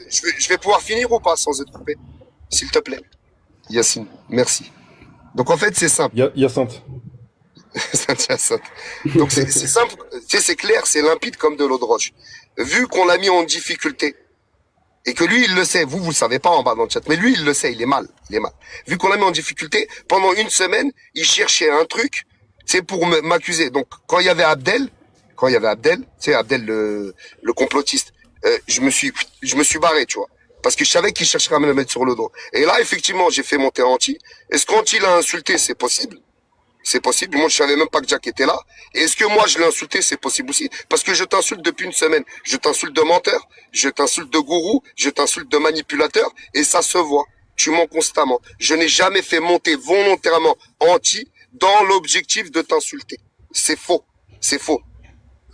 je vais pouvoir finir ou pas sans être coupé? S'il te plaît. Yacine, merci. Donc en fait, c'est simple. Hyacinthe. Donc c'est simple, tu sais, c'est clair, c'est limpide comme de l'eau de roche. Vu qu'on l'a mis en difficulté, et que lui, il le sait, vous le savez pas en bas dans le chat, mais lui, il le sait, il est mal. Vu qu'on l'a mis en difficulté, pendant une semaine, il cherchait un truc, c'est pour m'accuser. Donc, quand il y avait Abdel, tu sais, Abdel, le complotiste, je me suis barré, tu vois. Parce que je savais qu'il chercherait à me le mettre sur le dos. Et là, effectivement, j'ai fait monter Anti. Est-ce qu'Anti l'a insulté? C'est possible. C'est possible. Moi, je savais même pas que Jack était là. Et est-ce que moi, je l'ai insulté? C'est possible aussi. Parce que je t'insulte depuis une semaine. Je t'insulte de menteur, je t'insulte de gourou, je t'insulte de manipulateur. Et ça se voit. Tu mens constamment. Je n'ai jamais fait monter volontairement Anti dans l'objectif de t'insulter. C'est faux. C'est faux.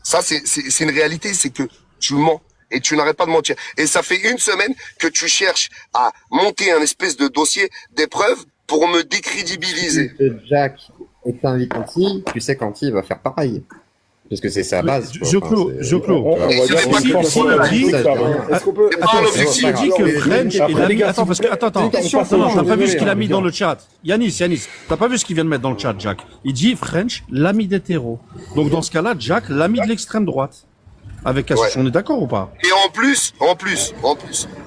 Ça, c'est une réalité. C'est que tu mens. Et tu n'arrêtes pas de mentir. Et ça fait une semaine que tu cherches à monter un espèce de dossier d'épreuve pour me décrédibiliser. Jack et t'invites Anti, tu sais qu'Anti va faire pareil. Parce que c'est sa base. Je clôt. On va dire Est-ce qu'on peut... Il dit que French, il a mis... Attends, t'as pas vu ce qu'il a mis dans le chat. Yanis, t'as pas vu ce qu'il vient de mettre dans le chat, Jack. Il dit French, l'ami des terreaux. Donc dans ce cas-là, Jack, l'ami de l'extrême droite. Avec Cassius, on est d'accord ou pas? Et en plus,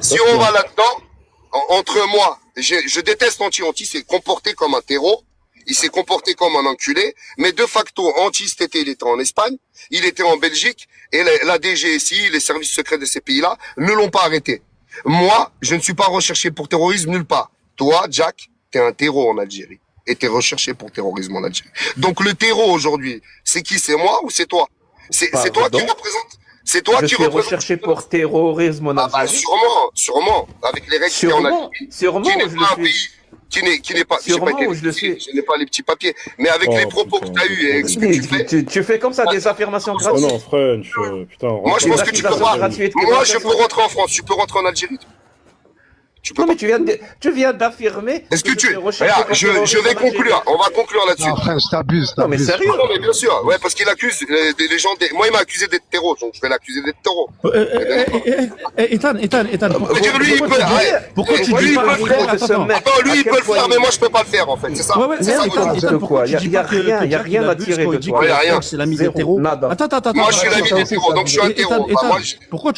si on va là-dedans, entre moi, je déteste Anti s'est comporté comme un terreau, il s'est comporté comme un enculé, mais de facto, Anti cet été, il était en Espagne, il était en Belgique, et la DGSI, les services secrets de ces pays-là, ne l'ont pas arrêté. Moi, je ne suis pas recherché pour terrorisme nulle part. Toi, Jack, t'es un terreau en Algérie, et t'es recherché pour terrorisme en Algérie. Donc le terreau aujourd'hui, c'est qui? C'est moi ou c'est toi? C'est toi qui représente. C'est toi qui représente. Recherché pour terrorisme en Algérie. Sûrement, avec les règles qu'il y a en Algérie. Sûrement, qui n'est pas un pays, qui n'est pas, sûrement, je n'ai pas les petits papiers, mais avec les propos que tu as eu et avec ce que tu fais. Tu fais comme ça des affirmations gratuites. Oh non, French, putain. Moi, je pense que tu peux pas. Moi, je peux rentrer en France, tu peux rentrer en Algérie. Non, mais tu viens d'affirmer. Est-ce que tu. Regarde, je vais conclure. On va conclure là-dessus. Non, French, t'abuses. Non, mais sérieux. Non, mais bien sûr. Ouais, parce qu'il accuse les gens. Moi, il m'a accusé d'être terreau, donc je vais l'accuser d'être terreau. Ethan. Pourquoi tu dis pas attends, lui, il peut le faire, mais moi, je peux pas le faire, en fait. C'est ça. Ouais, c'est ça. Pourquoi il y a rien à tirer de toi. Il y a rien. C'est l'ami des terreaux. Attends. Moi, je suis l'ami des terreaux, donc je suis un terreau. Pourquoi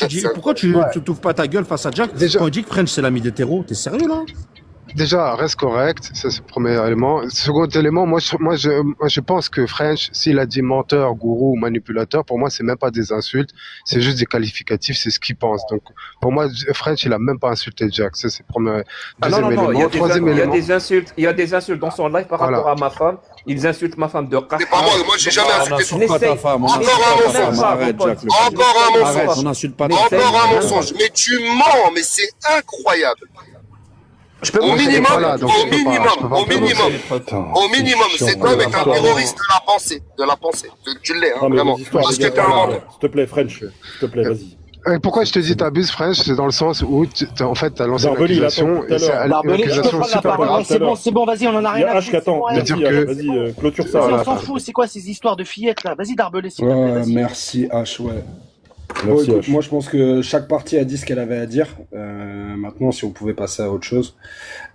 tu t'ouvres pas ta gueule face à Jack quand il dit que French c'est l'ami des terreaux? T'es sérieux là? Déjà, reste correct, ça c'est le premier élément. Second élément, moi je pense que French, s'il a dit menteur, gourou, manipulateur, pour moi c'est même pas des insultes, c'est juste des qualificatifs, c'est ce qu'il pense. Donc pour moi, French il a même pas insulté Jack, ça c'est le premier. Deuxième élément. Il y a des insultes dans son live par rapport à ma femme. Ils insultent ma femme de C'est pas moi j'ai jamais insulté son pas ta femme. Encore un mensonge. Mais tu mens, mais c'est incroyable. Au minimum, cet homme est un terroriste de la pensée. Tu l'es, vraiment. Parce que t'es un menteur. S'il te plaît, French, s'il te plaît, vas-y. Pourquoi je te dis t'abuses, French, c'est dans le sens où en fait t'as lancé une accusation et c'est une accusation super grave. C'est bon, vas-y, on en a rien à foutre. Vas-y, clôture ça. On s'en fout, c'est quoi ces histoires de fillettes là? Vas-y, Darbelé, s'il te plaît. Merci H, ouais. Merci, Écoute, moi je pense que chaque partie a dit ce qu'elle avait à dire. Maintenant, si on pouvait passer à autre chose,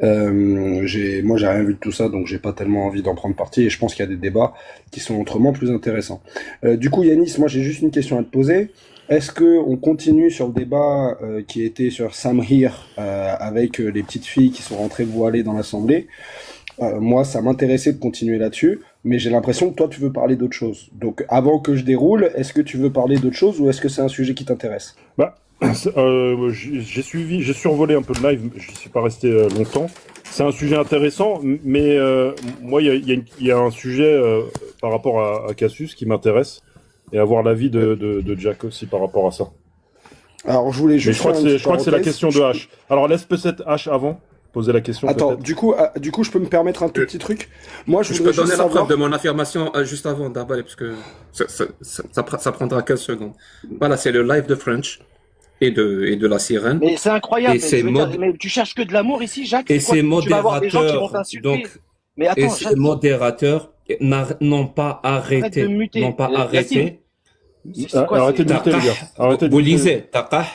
moi j'ai rien vu de tout ça, donc j'ai pas tellement envie d'en prendre parti. Et je pense qu'il y a des débats qui sont autrement plus intéressants. Du coup, Yanis, moi j'ai juste une question à te poser. Est-ce que on continue sur le débat qui était sur Samir avec les petites filles qui sont rentrées voilées dans l'Assemblée? Moi, ça m'intéressait de continuer là-dessus, mais j'ai l'impression que toi, tu veux parler d'autre chose. Donc, avant que je déroule, est-ce que tu veux parler d'autre chose ou est-ce que c'est un sujet qui t'intéresse? J'ai survolé un peu le live, je suis pas resté longtemps. C'est un sujet intéressant, mais moi, il y a un sujet par rapport à Cassius qui m'intéresse et avoir l'avis de Jack aussi par rapport à ça. Alors, je voulais juste. Je crois que c'est la question de H. Alors, laisse peut-être H avant. Poser la question. Attends, du coup, je peux me permettre un tout petit truc. Moi, je peux donner la preuve de mon affirmation juste avant d'emballer, parce que ça prendra 15 secondes. Voilà, c'est le live de French et de la sirène. Mais c'est incroyable. Mais tu cherches que de l'amour ici, Jacques. Et ces modérateurs, ces modérateurs n'ont pas arrêté. Arrêtez de muter, les gars. Vous lisez, Taqah,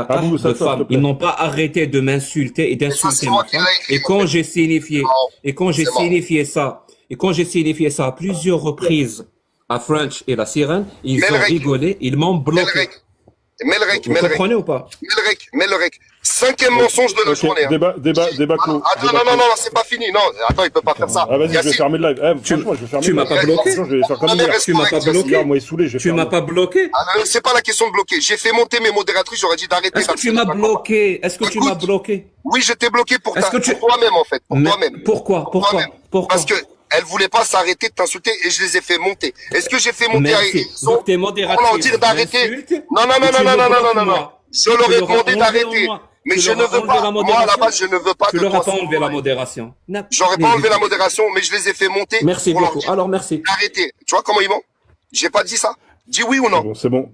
Ta Abou, ça, de s'il te femme. plaît. Ils n'ont pas arrêté de m'insulter et Et ça, d'insulter c'est ma moi qui femme. l'ai écrit. Et quand j'ai signifié, Non, et quand j'ai c'est mort. signifié ça, à plusieurs reprises à French et la sirène, ils ont Melrek. rigolé, ils m'ont bloqué. Melrek, Vous comprenez ou pas? Melrek. 5e mensonge de la Ok, journée. Hein. débat clos. Attends, non, c'est pas fini. Non, attends, il peut pas faire ça. Ah, vas-y, je vais Yacine, fermer le live. Franchement, je vais fermer tu le m'as live. pas bloqué? Franchement, je vais faire comme Non, mais hier. reste Tu m'as pas correct, bloqué? Hier, moi, il est saoulé, je vais Tu faire m'as le- pas bloqué? c'est pas la question de bloquer. J'ai fait monter mes modératrices, j'aurais dit d'arrêter. Est-ce que tu m'as bloqué? Est-ce que tu m'as bloqué? Oui, je t'ai bloqué pour Est-ce que tu- toi-même, en fait. Pour Mais toi-même. pourquoi? toi-même. Parce que elle voulait pas s'arrêter de t'insulter et je les ai fait monter. Est-ce que j'ai fait monter Merci. Hérisson Donc tes pour modératrices leur dire d'arrêter? m'insultent, Non. et tu me bloques, Non. moi. Je leur ai Tu leur as demandé enlevé d'arrêter. au moins. Mais Tu je leur ne as veux enlevé pas. la Moi, à la modération. base, je ne veux pas Tu de leur as toi. pas enlevé la modération. J'aurais pas enlevé la modération, mais je les ai fait monter Merci pour leur beaucoup. dire Alors merci. d'arrêter. Tu vois comment ils m'ont? J'ai pas dit ça. Dis oui ou non. C'est bon.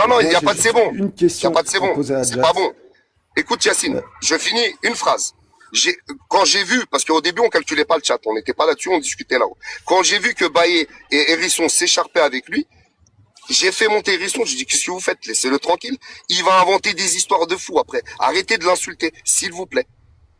Non, il n'y a pas de c'est bon. Une Il n'y question a pas de c'est à bon. poser à C'est Jack. pas bon. Écoute, Yacine, je finis une phrase. Quand j'ai vu, parce qu'au début, on calculait pas le chat, on n'était pas là-dessus, on discutait là-haut. Quand j'ai vu que Baye et Hérisson s'écharpaient avec lui, j'ai fait monter Hérisson, je dis, qu'est-ce que vous faites? Laissez-le tranquille. Il va inventer des histoires de fous après. Arrêtez de l'insulter, s'il vous plaît.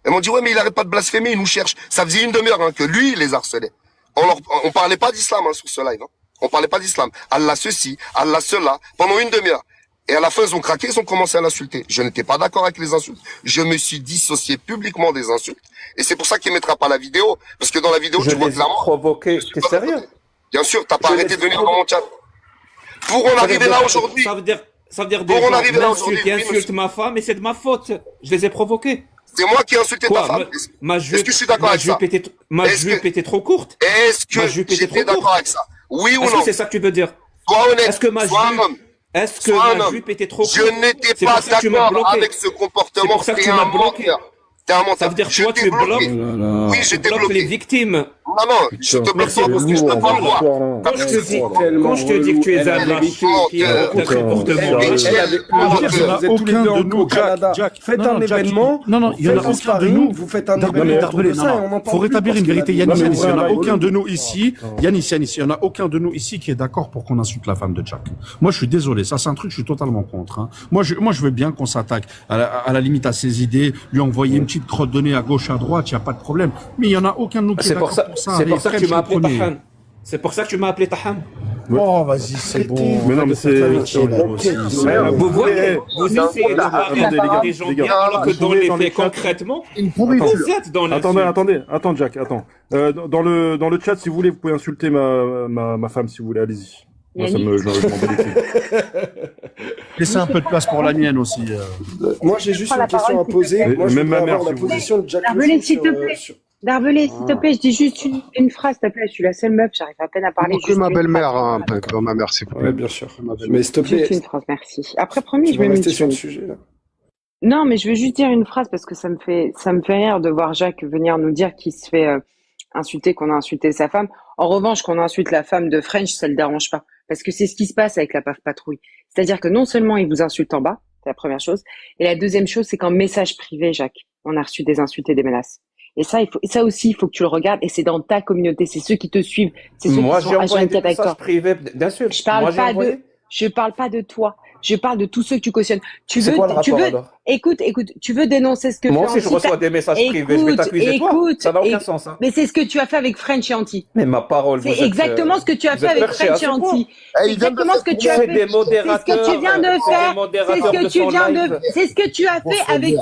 Elles m'ont dit, ouais, mais il arrête pas de blasphémer, il nous cherche. Ça faisait une demi-heure que lui, il les harcelait. On parlait pas d'islam sur ce live. On parlait pas d'islam. Allah ceci, Allah cela, pendant une demi-heure. Et à la fin, ils ont craqué, ils ont commencé à l'insulter. Je n'étais pas d'accord avec les insultes. Je me suis dissocié publiquement des insultes. Et c'est pour ça qu'il mettra pas la vidéo. Parce que dans la vidéo, Je tu vois les ai clairement. provoqués. T'es sérieux? Bien sûr, t'as pas Je arrêté les de venir ai dans mon chat. Pour en arriver là aujourd'hui. Ça veut dire des Pour en gens arriver là m'insultent aujourd'hui, et oui, insultent monsieur. ma femme et c'est de ma faute. Je les ai provoqués. C'est moi qui ai insulté ta Quoi? femme. Ma Est-ce que je suis d'accord avec ça? Ma Est-ce jupe que- était trop courte? Est-ce Ma que jupe était j'étais trop courte. d'accord avec ça? Oui ou Est-ce non? que c'est ça que tu veux dire? Sois honnête. Est-ce que ma Sois un jupe, homme. est-ce que Sois un ma homme. jupe était trop courte? Je n'étais C'est pas pour ça que tu m'as d'accord bloqué. avec ce C'est comportement. pour ça que T'es tu un m'as bloqué. menteur. T'es un menteur. Ça veut dire que Je toi, t'ai tu bloqué. bloques. Oui, je t'ai Tu bloques les bloqué. victimes. Non, je te bloque Merci pas parce que je beaucoup. te parle moi. Quand je te dis, Tellement quand je te dis que tu es relou. un Elle a lâche, qui a menteur. aucun comportement, Elle Elle est avait menteur. vous êtes tous les deux en au Canada. Faites non, un Jack, événement. non, il y en a faites un aucun de sparring, nous. vous faites un Darbelé, événement autour de Darbelé, ça et on non, en non. parle Faut plus rétablir parce une que vérité. la- Yanis, Non, mais il y en a voilà, aucun relou. de nous ici. Yanis, il y en a aucun de nous ici qui est d'accord pour qu'on insulte la femme de Jack. Moi, je suis désolé. Ça, c'est un truc, je suis totalement contre. Hein. Moi, je veux bien qu'on s'attaque à la limite à ses idées, lui envoyer une petite crotte de nez à gauche, à droite, il n'y a pas de problème. Mais il y en a aucun de nous qui est c'est pour d'accord ça, pour ça. c'est Allez, pour ça que tu French, m'as le appelé premier. Tahan. C'est pour ça que tu m'as appelé Tahan. Oh, vas-y, c'est bon. Mais non, mais c'est. Vous voyez, vous essayez de parler Attendez, les gars, des gens les gars. bien, alors que Vous dans pouvez les dans les faits, chats- concrètement, Une vous pourriture. êtes dans Attendez, l'insulte. attends, Jack, attends. Dans le chat, si vous voulez, vous pouvez insulter ma femme, si vous voulez, allez-y. Moi, je m'en bats les couilles. Laissez un peu de place pour la mienne aussi. Moi, j'ai juste Prends une la question à parole, poser. s'il te Moi, plaît. je Même voudrais ma mère, avoir la si vous voulez. position de Jack Darbelé, Lucy s'il te plaît. Darbelé, s'il te plaît, je dis juste une phrase, s'il te plaît. Je suis la seule meuf, j'arrive à peine à parler. Que juste ma une belle-mère, phrase. pas ma mère, s'il vous Ouais, plaît. bien sûr. Mais s'il te plaît, Juste une phrase, merci. Après, promis, tu je vas vais me rester sur le tuer. sujet, là. Non, mais je veux juste dire une phrase parce que ça me fait rire de voir Jacques venir nous dire qu'il se fait insulter, qu'on a insulté sa femme. En revanche, qu'on insulte la femme de French, ça le dérange pas. Parce que c'est ce qui se passe avec la PAF Patrouille. C'est-à-dire que non seulement il vous insulte en bas, c'est la première chose, et la deuxième chose, c'est qu'en message privé, Jacques, on a reçu des insultes et des menaces. Et ça aussi, il faut que tu le regardes, et c'est dans ta communauté, c'est ceux qui te suivent, c'est ceux Moi, qui j'ai sont envoyé H24 des avec toi. messages privés d'insultes. Je parle Moi, j'ai pas envoyé. je parle pas de toi. Je parle de tous ceux que tu cautionnes. Tu C'est veux, quoi le tu rapport, veux, alors? écoute, tu veux dénoncer ce que Moi fait aussi, je Anti, reçois des messages privés. Je vais t'accuser toi. Ça n'a aucun sens, hein. mais c'est ce que tu as fait avec French et Anti. Mais ma parole, vous C'est êtes, exactement ce que tu as vous fait êtes avec perché à French ce et point. Anti. Eh, C'est il vient de exactement ce que tu as C'est fait. des modérateurs. C'est ce que tu viens de c'est des faire. C'est modérateurs ce que de tu son viens live. de, c'est ce que tu as fait avec,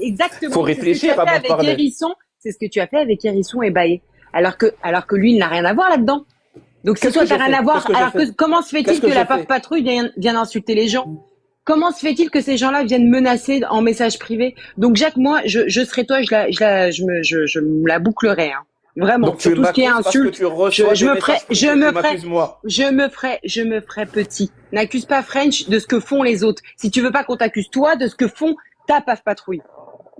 exactement. Faut C'est ce que tu réfléchir as fait avant de avec parler. Hérisson. C'est ce que tu as fait avec Hérisson et Baé. Alors que lui, il n'a rien à voir là-dedans. Donc, si Qu'est-ce toi, que t'as j'ai rien fait à voir, Qu'est-ce que alors j'ai fait que, comment se fait-il Qu'est-ce que que la j'ai PAF fait Patrouille vienne insulter les gens? Comment se fait-il que ces gens-là viennent menacer en message privé? Donc, Jacques, moi, je serais toi, je me la bouclerais, hein. Vraiment. Donc, tu Sur tout ce qui est m'accuses parce que insulte. tu reçois Je des me ferai, messages privés, je me tu ferai, m'accuses moi. je me ferai petit. N'accuse pas French de ce que font les autres. Si tu veux pas qu'on t'accuse toi de ce que font ta PAF Patrouille.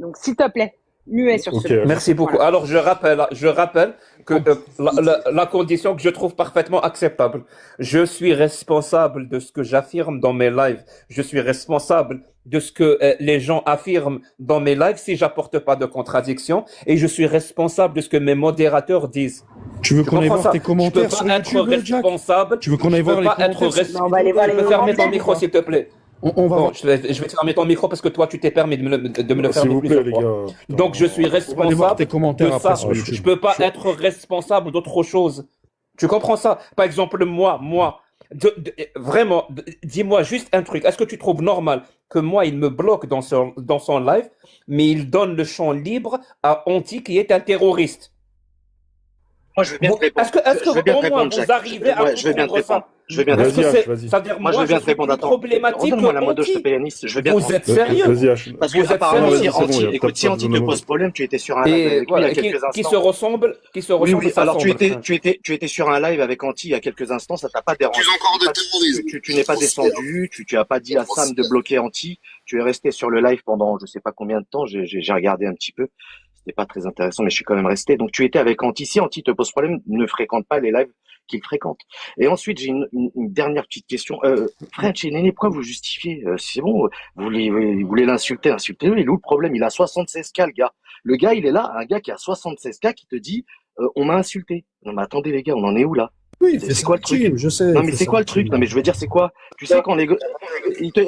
Donc, s'il te plaît, muet sur Ok. ce. Merci beaucoup. Voilà. Alors, je rappelle que la condition que je trouve parfaitement acceptable. Je suis responsable de ce que j'affirme dans mes lives. Je suis responsable de ce que les gens affirment dans mes lives si j'apporte pas de contradiction. Et je suis responsable de ce que mes modérateurs disent. Tu veux Tu qu'on aille comprends voir ça? tes commentaires Je sur peux pas être YouTube, Jack? responsable. Tu veux qu'on aille Je voir peux les pas être commentaires? responsable. Non, on va aller voir Tu les peux fermer ton commentaires. micro, s'il te plaît. On va Bon, voir. je vais te fermer ton micro parce que toi, tu t'es permis de me le faire S'il vous plaît, plusieurs les fois. gars. Putain. Donc, je suis On va aller voir tes responsable commentaires de après ça. sur YouTube. Je peux pas être responsable d'autre chose. Tu comprends ça? Par exemple, moi, vraiment, dis-moi juste un truc. Est-ce que tu trouves normal que moi, il me bloque dans son live, mais il donne le champ libre à Anti qui est un terroriste? Moi, je veux bien te répondre. Est-ce que Je veux bien te au moins répondre, vous Jack. arrivez à Ouais, je veux bien te comprendre ça? répondre. Je veux bien te Est-ce répondre. Vas-y, que H, vas-y. c'est-à-dire Moi, je moi, veux bien je te suis répondre. plus Attends. problématique Redonne-moi que la modo, je te Anti? paye Yanis. Je veux bien Vous te êtes sérieux? Vas-y, H. Parce que Vous êtes apparemment, sérieux? si C'est bon, il y a Anti, écoute, si pas Anti te besoin de pose problème, tu étais sur un live Et avec lui il y voilà, a quelques qui se instants. ressemble, Oui, oui. Alors, s'assemble, French. tu étais sur un live avec Anti il y a quelques instants, ça t'a pas dérangé. Accuse encore de terrorisme. Tu n'es pas descendu, tu as pas dit à Sam de bloquer Anti. Tu es resté sur le live pendant je sais pas combien de temps. J'ai regardé un petit peu. C'était pas très intéressant, mais je suis quand même resté. Donc, tu étais avec Anti. Si Anti te pose problème, ne fréquente pas les lives qu'il fréquente. Et ensuite, j'ai une dernière petite question. French et Néné, pourquoi vous justifiez? C'est bon, vous voulez l'insulter, insultez-le. Il est où le problème? Il a 76K, le gars. Le gars, il est là, un gars qui a 76K qui te dit, on m'a insulté. Non, mais attendez, les gars, on en est où là? Oui, il fait C'est ça quoi le truc? team, je sais. Non, il mais fait c'est ça quoi le truc? team. Non, mais je veux dire, c'est quoi? Tu sais, quand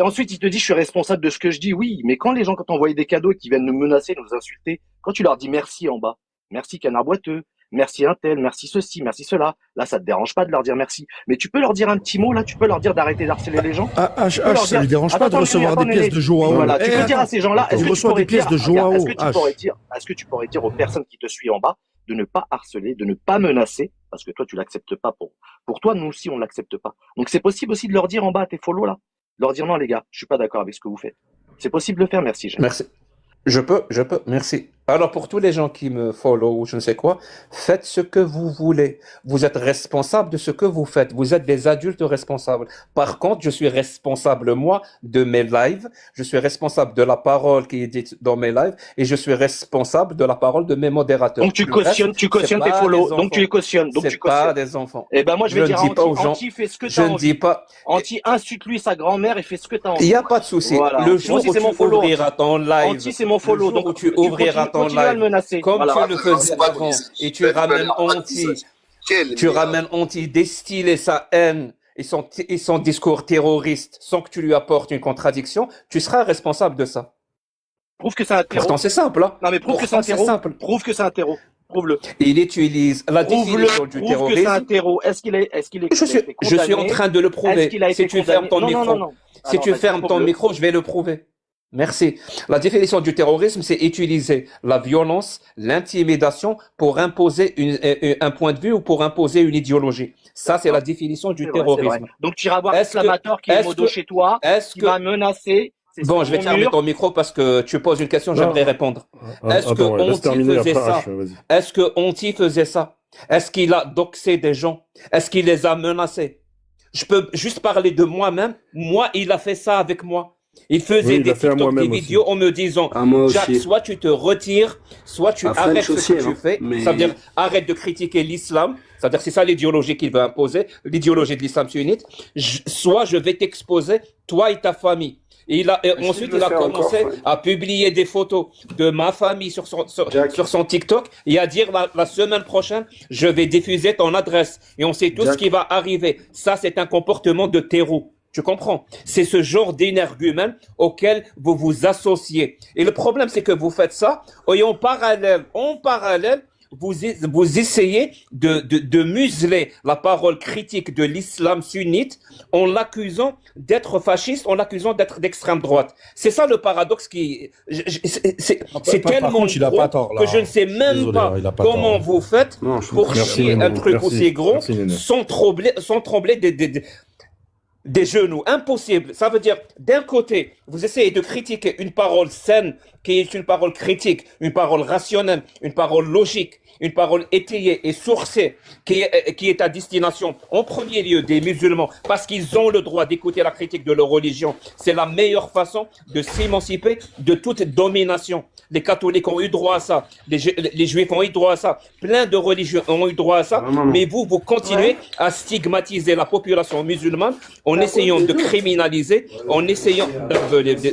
ensuite, il te dit, je suis responsable de ce que je dis. Oui, mais quand les gens, quand t'envoient des cadeaux et qui viennent nous menacer, nous insulter, quand tu leur dis merci en bas, merci canard boiteux, merci un tel, merci ceci, merci cela, là, ça te dérange pas de leur dire merci. Mais tu peux leur dire un petit mot, là, tu peux leur dire d'arrêter d'harceler les gens. Ah, Tu peux leur ça dire- lui dérange pas de Attends, recevoir attends, des pièces Néné. de Joao. Voilà, tu Eh, peux dire à ces gens-là, il reçoit des pièces de Joao, est-ce que tu H. pourrais dire aux personnes qui te suivent en bas de ne pas harceler, de ne pas menacer, parce que toi, tu l'acceptes pas pour toi, nous aussi, on l'accepte pas. Donc, c'est possible aussi de leur dire en bas à tes follow, là, de leur dire non, les gars, je suis pas d'accord avec ce que vous faites. C'est possible de le faire, merci, Jacques. Merci. Je peux, merci. Alors pour tous les gens qui me follow ou je ne sais quoi, faites ce que vous voulez. Vous êtes responsable de ce que vous faites. Vous êtes des adultes responsables. Par contre, je suis responsable, moi, de mes lives. Je suis responsable de la parole qui est dite dans mes lives et je suis responsable de la parole de mes modérateurs. Donc, tu Le reste, cautionnes c'est tes pas follow. des Donc, tu les cautionnes. Donc, C'est tu pas cautionnes. des enfants. Eh ben, moi, je vais ne dire à dis pas aux Anti, gens. Anti, fais ce que Je t'as ne envie. dis pas. Anti, insulte-lui sa grand-mère et fais ce que t'as Il envie. n'y a pas de souci. Voilà. Le Moi jour aussi, où c'est tu mon follow. ouvriras ton live, Anti, c'est mon follow. le jour Donc, où tu ouvriras ton continue à le live, menacer. comme Voilà. tu le faisais avant, et tu ramènes Anti, tu ramènes Anti distiller sa haine et son discours terroriste sans que tu lui apportes une contradiction, tu seras responsable de ça. Prouve que c'est un terreau. Pourtant, c'est simple, hein. Non, mais prouve que c'est un Pourtant, c'est terreau. simple. Prouve que c'est un terreau. Prouve-le. Il utilise la définition du Prouve que c'est un terrorisme. terreau. Est-ce qu'il est Je suis en train de le prouver. Si tu fermes ton micro, si tu fermes ton micro, je vais le prouver. Merci. La définition du terrorisme, c'est utiliser la violence, l'intimidation pour imposer un point de vue ou pour imposer une idéologie. Ça, c'est la définition du terrorisme. Donc, tu iras voir Est-ce que- Exclamator qui est est-ce modo que- chez toi, Est-ce qui que... m'a menacé. C'est Bon, sur je vais mon fermer mur. ton micro parce que tu poses une question, Non. j'aimerais répondre. Est-ce que Attends, ouais, laisse Anti terminer faisait après ça? H, vas-y. Est-ce que Anti faisait ça? Est-ce qu'il a doxé des gens? Est-ce qu'il les a menacés? Je peux juste parler de moi-même. Moi, il a fait ça avec moi. Il faisait Oui, il des a fait à TikTok, des moi-même vidéos en me disant, À moi Jack, aussi. soit tu te retires, soit tu À arrêtes French ce aussi, que tu hein. fais. Mais- Ça veut dire, arrête de critiquer l'islam. C'est-à-dire, c'est ça l'idéologie qu'il veut imposer, l'idéologie de l'islam sunnite. Soit je vais t'exposer, toi et ta famille. Et ensuite, il a commencé à publier des photos de ma famille sur son TikTok et à dire la semaine prochaine, je vais diffuser ton adresse. Et on sait tout ce qui va arriver. Ça, c'est un comportement de terreau. Tu comprends? C'est ce genre d'énergumène auquel vous vous associez. Et le problème, c'est que vous faites ça et en parallèle, vous essayez de museler la parole critique de l'islam sunnite en l'accusant d'être fasciste, en l'accusant d'être d'extrême droite. C'est ça le paradoxe qui... C'est Par tellement contre, il a gros pas tort, là. que je ne sais même Désolé, pas il a pas comment tort. vous faites Non, je pour Merci, chier Néné. un truc Merci. aussi gros Merci, Néné. sans trembler des genoux. Impossible. Ça veut dire, d'un côté, vous essayez de critiquer une parole saine, qui est une parole critique, une parole rationnelle, une parole logique, une parole étayée et sourcée, qui est à destination, en premier lieu, des musulmans, parce qu'ils ont le droit d'écouter la critique de leur religion. C'est la meilleure façon de s'émanciper de toute domination. les catholiques ont eu droit à ça, les juifs ont eu droit à ça, plein de religions ont eu droit à ça, mais vous continuez à stigmatiser la population musulmane en essayant de criminaliser, en essayant,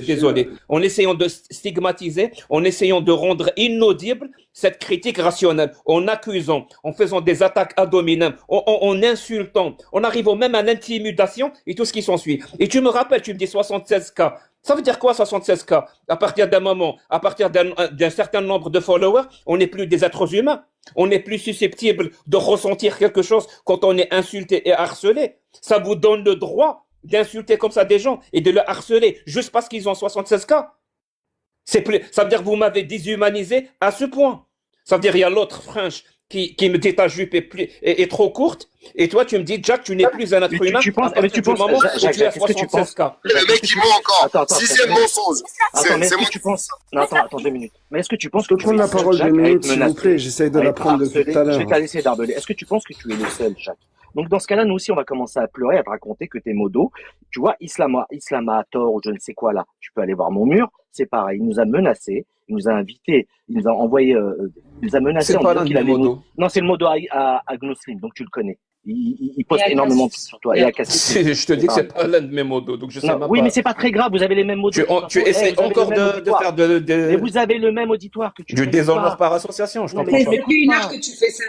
désolé, en essayant de stigmatiser, en essayant de rendre inaudible cette critique rationnelle, en accusant, en faisant des attaques ad hominem, en insultant, en arrivant même à l'intimidation et tout ce qui s'ensuit. Et tu me rappelles, tu me dis 76 cas. Ça veut dire quoi 76 cas? À partir d'un moment, à partir d'un certain nombre de followers, on n'est plus des êtres humains. On n'est plus susceptible de ressentir quelque chose quand on est insulté et harcelé. Ça vous donne le droit d'insulter comme ça des gens et de le harceler juste parce qu'ils ont 76 cas. Ça veut dire que vous m'avez déshumanisé à ce point. Ça veut dire qu'il y a l'autre French qui me dit ta jupe est trop courte, et toi tu me dis Jack, tu n'es plus un être humain. Tu penses, à partir du moment où tu as 76 cas. Le mec qui ment encore. Sixième mensonge. Attends, mais est-ce que tu penses... Non, attends 2 minutes. Mais est-ce que tu penses que Je peux prendre la parole 2 minutes, s'il vous plaît. J'essaye de la prendre depuis tout à l'heure. Je vais te laisser d'arbeler. Est-ce que tu penses que tu es le seul, Jacques? Donc dans ce cas-là, nous aussi, on va commencer à pleurer, à te raconter que t'es modo. Tu vois, Islamator ou je ne sais quoi là, tu peux aller voir mon mur, c'est pareil. Il nous a menacés, il nous a invités, il nous a envoyé, il nous a menacés C'est en pas disant l'un qu'il des avait... modos. Non, c'est le modo à Gnoslim, donc tu le connais. Il poste énormément sur toi. Et à Cassis. Je te dis que c'est pas l'un de mes modos, donc je sais Non, même oui, pas. mais c'est pas très grave, vous avez les mêmes modos. Tu essaies encore de faire Mais vous avez le même auditoire que tu du fais déshonneur pas. par association, je Non, comprends mais pas. c'est Depuis une heure que tu fais ça.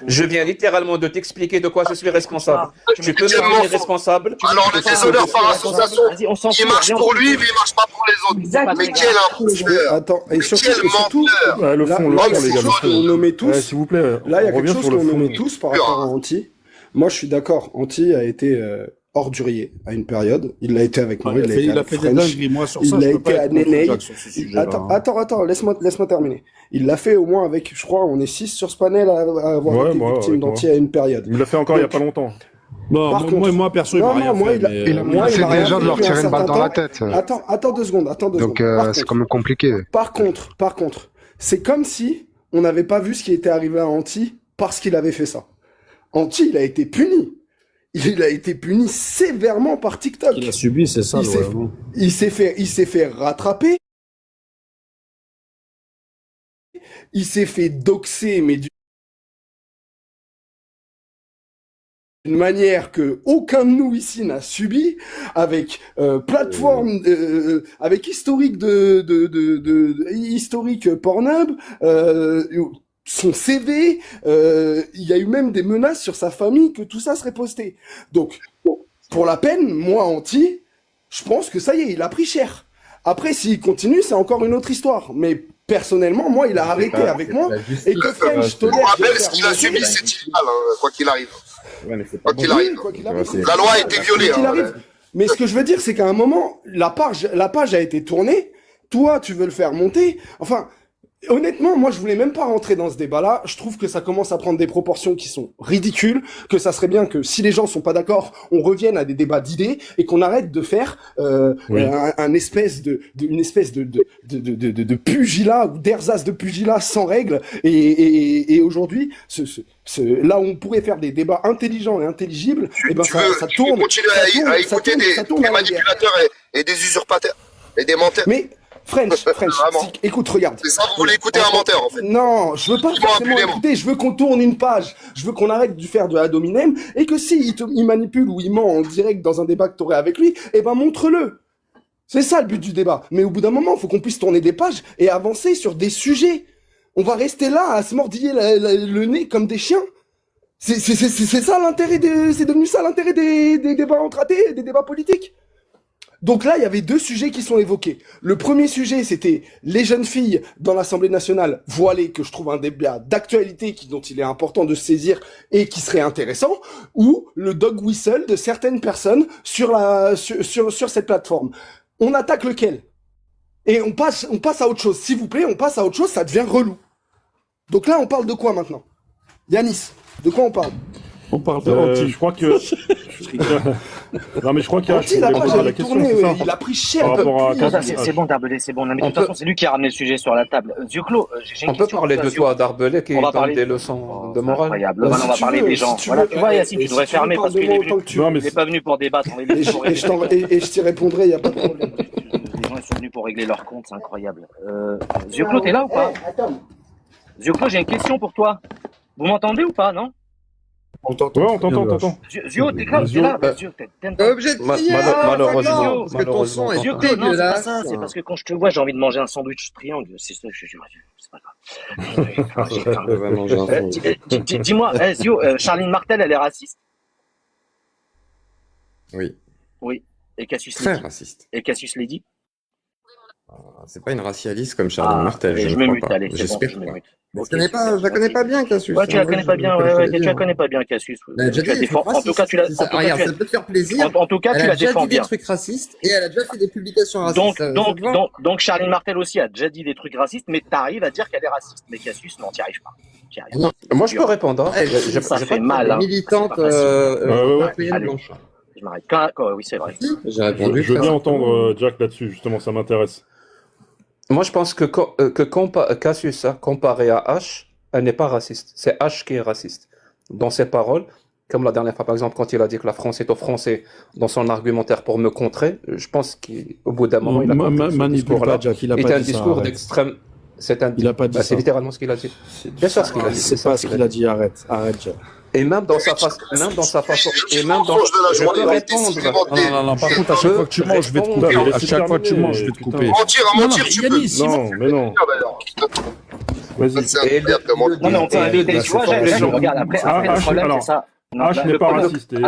Je viens littéralement de t'expliquer de quoi je suis responsable. Tu peux me Huitième tenir mensonge. responsable. Alors, le déshonneur par association, Vas-y, on s'en il fout. marche Viens, pour on lui, s'en mais il marche pas pour les autres. Exactement. Mais quel imposteur. Attends, et Mais surtout, quel menteur. Ouais, le là, fond, là, il y a les quelque gars, chose le qu'on fond. nommait Ouais, tous. s'il vous plaît, Là, il y a on quelque revient chose sur le qu'on fond. nommait tous par rapport à Anti. Moi, je suis d'accord. Anti a été ordurier à une période. Il l'a été avec moi. Il été a avec fait des French. dingueries, moi, sur Il ça. l'a je peux été pas à être contre Nenei. Jack sur ce sujet-là. Attends, laisse-moi terminer. Il l'a fait au moins avec, je crois, on est 6 sur ce panel à avoir Ouais, été moi, victime avec d'Anti moi. à une période. Il me l'a fait encore il y a Donc, pas longtemps. Bon, Par contre- moi, perso, il m'a Non, rien moi, fait. il a- mais, Il a moi, menacé il a rien déjà de fait leur depuis un tirer une balle certain dans la temps. tête. Attends 2 secondes. Donc Par c'est contre- quand même compliqué. Par contre, c'est comme si on n'avait pas vu ce qui était arrivé à Anti parce qu'il avait fait ça. Anti, il a été puni. Il a été puni sévèrement par TikTok. Il a subi, c'est ça, Il s'est- ouais. Il s'est fait rattraper. Il s'est fait doxer, mais d'une manière que aucun de nous ici n'a subi, avec plateforme, avec historique historique Pornhub, son CV, il y a eu même des menaces sur sa famille que tout ça serait posté. Donc, pour la peine, moi, Anti, je pense que ça y est, il a pris cher. Après, s'il continue, c'est encore une autre histoire. Mais personnellement, moi, il a arrêté avec moi. Et que French Je tolère vous de rappelle, faire ce qu'il a monter- subi, c'est illégal, quoi qu'il arrive. Quoi qu'il Oui, arrive. quoi qu'il arrive. La loi a été violée. Quoi qu'il hein. arrive. Mais ce que je veux dire, c'est qu'à un moment, la page a été tournée. Toi, tu veux le faire monter. Enfin, honnêtement, moi, je voulais même pas rentrer dans ce débat-là. Je trouve que ça commence à prendre des proportions qui sont ridicules, que ça serait bien que si les gens sont pas d'accord, on revienne à des débats d'idées et qu'on arrête de faire Oui. une espèce de pugilat ou d'ersatz de pugilat sans règles. Et aujourd'hui, là où on pourrait faire des débats intelligents et intelligibles, et ben Tu ça veux tourne. continuer à écouter des à la guerre. manipulateurs et des usurpateurs et des menteurs. Mais French, Vraiment. écoute, regarde. C'est ça, vous voulez écouter un menteur, en fait. Non, je veux pas Ils vont forcément appeler les écouter, je veux qu'on tourne une page, je veux qu'on arrête de faire de ad hominem, et que si il manipule ou il ment en direct dans un débat que t'aurais avec lui, eh ben montre-le. C'est ça le but du débat. Mais au bout d'un moment, il faut qu'on puisse tourner des pages et avancer sur des sujets. On va rester là à se mordiller le nez comme des chiens. C'est ça l'intérêt c'est devenu ça l'intérêt des débats entre athées, des débats politiques. Donc là, il y avait 2 sujets qui sont évoqués. Le premier sujet, c'était les jeunes filles dans l'Assemblée nationale voilées, que je trouve un débat d'actualité dont il est important de se saisir et qui serait intéressant, ou le dog whistle de certaines personnes sur cette plateforme. On attaque lequel? Et on passe à autre chose. S'il vous plaît, on passe à autre chose, ça devient relou. Donc là, on parle de quoi maintenant? Yanis, de quoi on parle? On parle de Anti. Je crois que. Non, mais je crois qu'il y a. Anti, la page, répondre à elle la est question, tournée, c'est ça. il a pris cher. Par rapport à depuis. Cassis. C'est bon, Darbelé, c'est bon. Non, mais de toute façon, c'est lui qui a ramené le sujet sur la table. Zioclo, j'ai une On peut question. parler de toi, Darbelé, qui On va donne parler des leçons de C'est morale. incroyable. Bah, Maintenant, si on va tu parler veux, des gens. si tu Voilà, veux. tu vois, Yacine, tu Et devrais si tu veux, fermer parce parle de qu'il moi est autant que tu venu. Non, mais Il n'est pas venu pour débattre. On est venu pour Et je t'y répondrai, il n'y a pas de problème. Les gens ils sont venus pour régler leur compte, c'est incroyable. Zioclo, t'es là ou pas? Zioclo, j'ai une question pour toi. Vous m'entendez ou pas, non? Ouais, on t'entend. Zio, t'es là, Zio, Zio, t'es Objet de prière, malheureusement, parce que ton son est Zioclo, non, c'est pas dégueulasse. ça, c'est parce que quand je te vois, j'ai envie de manger un sandwich triangle. C'est ça, c'est pas grave. Dis-moi, Zio, Charline Martel, elle est raciste? Oui, Oui. Et Cassius très Lady? raciste. Et Cassius Lady? C'est pas une racialiste comme Charles Martel, et je je ne me crois mute, pas. allez, c'est bon, J'espère je me pas. mute. Mais Ok, je la connais pas bien, Cassius. Ouais, tu la connais pas bien, tu la connais pas bien, Cassius. Elle a déjà Tu la dit des trucs défends. En tout cas, tu la, en tout cas, Regarde, tu ça peut te faire plaisir. en tout cas, Elle tu a la déjà défends dit des bien. trucs racistes et elle a déjà fait des publications racistes. Donc, Charline Martel aussi a déjà dit des trucs racistes, mais t'arrives à dire qu'elle est raciste. Mais Cassius, non, t'y arrives pas. T'y arrives Non. pas. Moi, je peux répondre. Hein. Ça fait mal, hein. Militante C'est pas facile. européenne Allez. blanche. Je m'arrête. Oui, c'est vrai. J'ai répondu. Je veux bien entendre Jack là-dessus, justement, ça m'intéresse. Moi, je pense que Cassius, comparé à H, elle n'est pas raciste. C'est H qui est raciste. Dans ses paroles, comme la dernière fois, par exemple, quand il a dit que la France est aux Français dans son argumentaire pour me contrer, je pense qu'au bout d'un moment, il a compris que ce Manipule discours-là pas, Jack, il a est pas un dit ça, discours arrête. d'extrême. Il a pas dit C'est ça. littéralement ce qu'il a dit. Bien sûr ce qu'il a dit. C'est pas ce qu'il a dit, arrête, Jack. Et même dans sa façon, et même dans, je peux répondre. Non, par contre, à chaque fois que tu manges, je vais te couper. À chaque fois que tu manges, je vais te couper. Mentir, tu peux. Non, mais non. Vas-y. C'est incroyable de mentir. Non, mais on peut inviter, tu vois, regarde, après, le problème, c'est ça. Non, H n'est pas raciste. H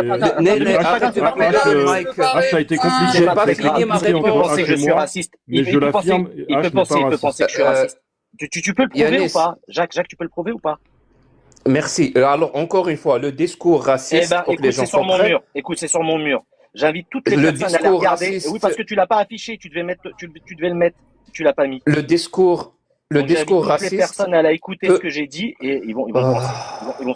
a été compliqué. J'ai pas fini ma Il peut penser que je suis raciste. Mais je l'affirme, Il peut penser que je suis raciste. Tu peux le prouver Yanis. ou pas? Jacques, tu peux le prouver ou pas? Merci. Alors, encore une fois, le discours raciste, Eh ben, pour que les écoute, gens c'est sur mon comprennent. mur. Écoute, c'est sur mon mur. J'invite toutes les Le personnes à la discours regarder. raciste- Oui, parce que tu l'as pas affiché. Tu devais le mettre. Tu l'as pas mis. Le discours Donc, j'invite toutes les raciste. personnes à la écouter ce que j'ai dit et ils vont savoir. Ils vont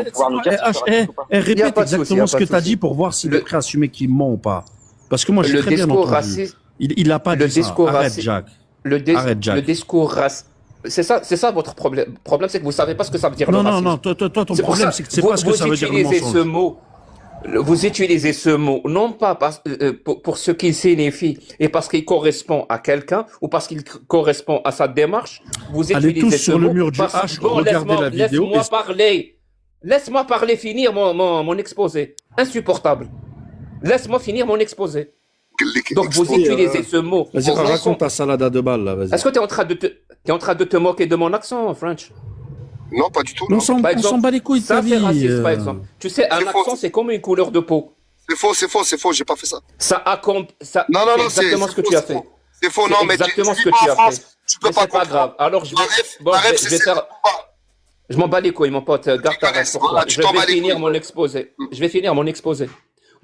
pouvoir nous dire si je suis raciste ou pas. Y a Répète pas de souci, y exactement a ce pas que de tu as souci. dit pour voir s'il est prêt à assumer qu'il ment ou pas. Parce que moi, j'ai Le très bien discours entendu. raciste. Il n'a pas Le dit ça. discours Arrête, raciste. Jack. Le Jack. discours raciste. C'est ça votre problème. Le problème, c'est que vous savez pas ce que ça veut dire Non, le non, racisme. non, toi, ton C'est pour problème, ça, c'est que c'est pas ce que ça veut dire le utilisez mensonge. ce mot. Vous utilisez ce mot non pas pour ce qu'il signifie et parce qu'il correspond à quelqu'un ou parce qu'il correspond à sa démarche. Vous Allez utilisez tous ce sur le mot mur du parce- H, Bon, regardez la vidéo. Laisse-moi parler. Laisse-moi parler, finir mon exposé. Insupportable. Laisse-moi finir mon exposé. Donc vous utilisez ce mot. Vas-y, en raconte raison- ta salade à 2 balles, là, vas-y. Est-ce que tu es en train de te moquer de mon accent, French? Non, pas du tout. On non. s'en Par exemple, bat les couilles de ta Ça, c'est vie. raciste, par exemple. Tu sais, un C'est faux. accent, c'est comme une couleur de peau. C'est faux, j'ai pas fait ça. Ça Non, c'est exactement ce que tu as fait. C'est faux, C'est non, mais exactement tu ce que vis tu pas as en France, fait. tu peux Mais pas c'est pas comprendre. grave. Alors, je vais, Ma rêve, je vais c'est faire. Je m'en bats les couilles, mon pote. Garde ta rêve pour toi. Tu Je t'en vais bats les finir couilles. mon exposé. Je vais finir mon exposé.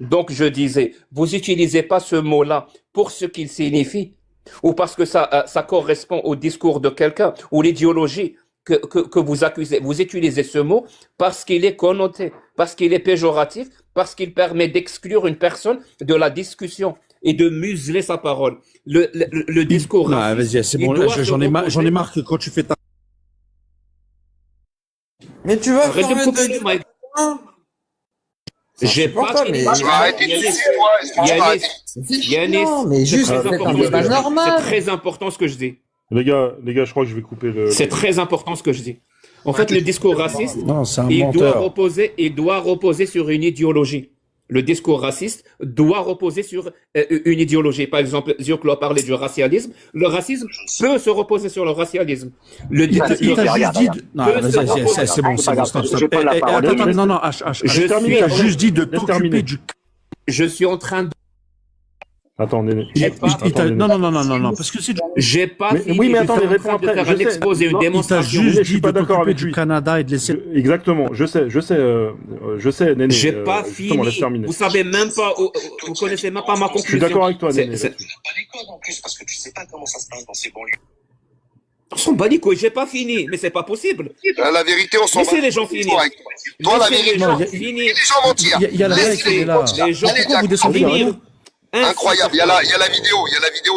Donc, je disais, vous utilisez pas ce mot-là pour ce qu'il signifie ou parce que ça correspond au discours de quelqu'un ou l'idéologie que vous accusez. Vous utilisez ce mot parce qu'il est connoté, parce qu'il est péjoratif, parce qu'il permet d'exclure une personne de la discussion et de museler sa parole. Le discours. Non, raciste, vas-y, c'est il bon, doit là, se reposer- j'en ai marre que quand tu fais ta... Mais tu vas Arrête de me couper le mic. J'ai pas insupportable, fini. mais- Tu vas arrêter de Yanis, sucer, toi. Est-ce que tu vas arrêter Yanis, mais c'est juste très faites un important ce débat que je dis. normal. C'est très important ce que je dis. Les gars, je crois que je vais couper le. C'est très important ce que je dis. En fait, le discours raciste, Non, c'est un il menteur. doit reposer sur une idéologie. Le discours raciste doit reposer sur une idéologie. Par exemple, Zioclo a parlé du racialisme. Le racisme peut se reposer sur le racialisme. Il t'a juste dit... Non, Peut vas-y, se c'est reposer. bon, stop. J'ai pas la parole. Attends, non, Je il t'a termine. juste dit de Laisse t'occuper terminer. du... Je suis en train de... Attends, Néné. Non, parce que c'est... J'ai pas Mais- fini. oui, mais Je attendez, suis en réponds train de après. faire Je un sais. exposé, une Non, il t'a Il t'a démonstration. Je juste suis dit pas de d'accord t'occuper avec du lui. Canada et de laisser... Exactement, je sais, Néné. J'ai pas justement, laisse fini. terminer. Vous savez même pas, vous connaissez même pas ma conclusion. Je suis d'accord avec toi, C'est- Néné. c'est- là-dessus. Pas les codes en plus, parce que tu sais pas comment ça se passe dans ces banlieues. On s'en bat les couilles, j'ai pas fini, mais c'est pas possible. La vérité, on s'en Laissez bat. les gens finir. Toi, la Laissez vérité, les gens Non, finir. les gens mentir. Il y a le mec qui est là. Les gens, Allez, Pourquoi vous Jack, descendez finir. Incroyable. Il y a la vidéo,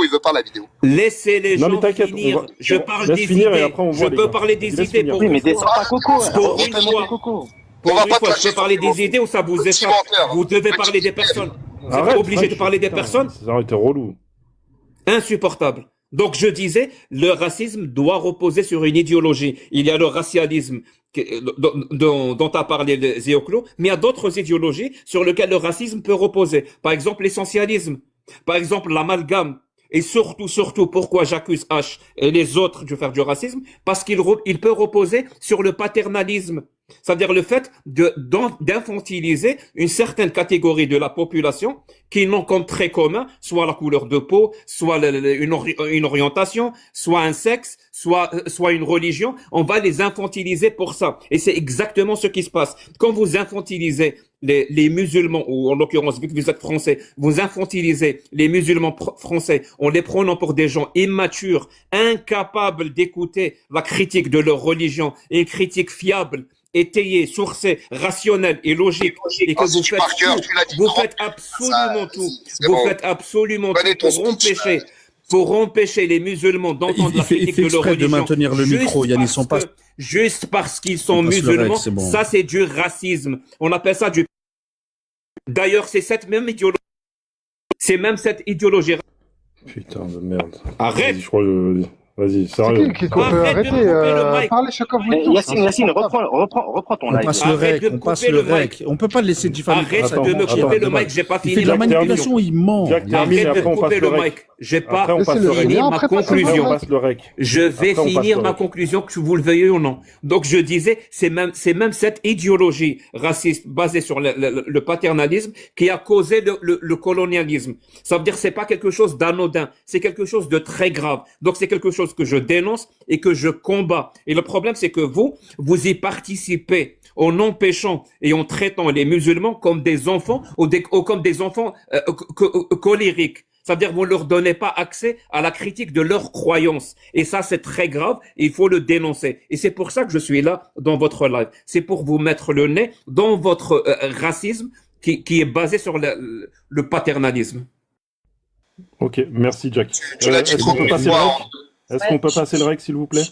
il veut pas la vidéo. Laissez les Non, mais gens t'inquiète, finir. on va- Je parle laisse des finir et idées. après on Je voit, les peux gars. parler des Laisse idées finir. pour Oui, une mais fois. descends pas Coco. Pour Refais une monter fois. Coco. Pour On va une pas fois, te je peux lâcher parler sur le des idées ou ça vous Petit échappe. menteur. Vous devez Petit parler des menteur. personnes. Vous êtes Arrête, obligé de French, parler des putain, personnes. Ça aurait été relou. insupportable. Donc je disais, le racisme doit reposer sur une idéologie. Il y a le racialisme dont a parlé Zéoclo, mais il y a d'autres idéologies sur lesquelles le racisme peut reposer. Par exemple, l'essentialisme. Par exemple, l'amalgame. Et surtout, pourquoi j'accuse H et les autres de faire du racisme? Parce il peut reposer sur le paternalisme. C'est-à-dire le fait d'infantiliser une certaine catégorie de la population qui n'ont comme trait commun soit la couleur de peau, soit une orientation, soit un sexe, soit une religion. On va les infantiliser pour ça. Et c'est exactement ce qui se passe. Quand vous infantilisez les musulmans, ou en l'occurrence, vu que vous êtes français, vous infantilisez les musulmans français en les prenant pour des gens immatures, incapables d'écouter la critique de leur religion, et une critique fiable, étayée, sourcée, rationnelle et logique, et que vous faites absolument tout, vous faites absolument tout pour empêcher les musulmans d'entendre la critique de leur religion. De maintenir le micro, Yannis, juste parce qu'ils sont musulmans, ça c'est du racisme. On appelle ça du... D'ailleurs, c'est cette même idéologie. C'est même cette idéologie. Putain de merde. Arrête. Vas-y, je crois que... Vas-y, sérieux. Qui peut arrêter parlez chacun Yacine, reprends ton live. On passe le rec. On peut pas le laisser diffamer. Arrête de me couper le mic, j'ai pas fini. Il fait de la manipulation, il ment. Arrête de couper le mic. J'ai pas fini ma conclusion. Je vais finir ma conclusion, que vous le veuillez ou non. Donc je disais, c'est même cette idéologie raciste basée sur le paternalisme qui a causé le colonialisme. Ça veut dire c'est pas quelque chose d'anodin, c'est quelque chose de très grave. Donc c'est quelque chose que je dénonce et que je combats. Et le problème, c'est que vous y participez en empêchant et en traitant les musulmans comme des enfants ou comme des enfants colériques. Ça veut dire que vous ne leur donnez pas accès à la critique de leurs croyances. Et ça, c'est très grave. Et il faut le dénoncer. Et c'est pour ça que je suis là dans votre live. C'est pour vous mettre le nez dans votre racisme qui est basé sur le paternalisme. Ok, merci Jack. Est-ce qu'on peut passer le rec? Est-ce qu'on peut passer le rec, s'il vous plaît?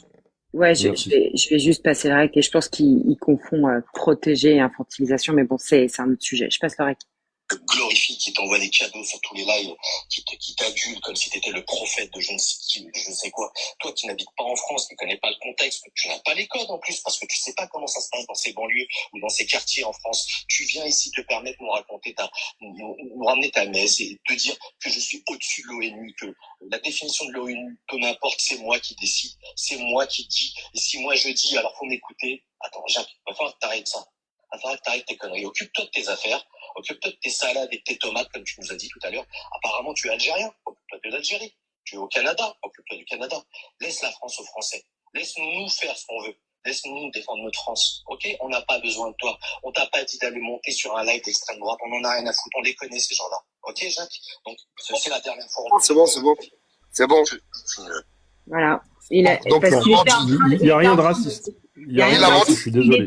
Ouais, je vais juste passer le rec et je pense qu'il confond protéger et infantilisation, mais bon, c'est un autre sujet. Je passe le rec. Glorifie, qui t'envoie des cadeaux sur tous les lives, qui t'adule comme si t'étais le prophète de je ne sais quoi. Toi qui n'habites pas en France, qui connais pas le contexte, que tu n'as pas les codes en plus, parce que tu sais pas comment ça se passe dans ces banlieues ou dans ces quartiers en France. Tu viens ici te permettre de nous raconter nous ramener ta messe et te dire que je suis au-dessus de l'ONU, que la définition de l'ONU, peu m'importe, c'est moi qui décide, c'est moi qui dis. Et si moi je dis, alors faut m'écouter. Attends, Jacques, va falloir que t'arrêtes ça. Va falloir que t'arrêtes tes conneries. Occupe-toi de tes affaires. Occupe-toi de tes salades et de tes tomates, comme tu nous as dit tout à l'heure. Apparemment, tu es algérien. Occupe-toi de l'Algérie. Tu es au Canada. Occupe-toi du Canada. Laisse la France aux Français. Laisse-nous faire ce qu'on veut. Laisse-nous défendre notre France. Ok? On n'a pas besoin de toi. On t'a pas dit d'aller monter sur un live d'extrême droite. On en a rien à foutre. On les connaît, ces gens-là. Ok, Jacques? Donc, c'est la dernière fois. C'est bon. Voilà. Il n'y a rien de raciste. Je suis désolé.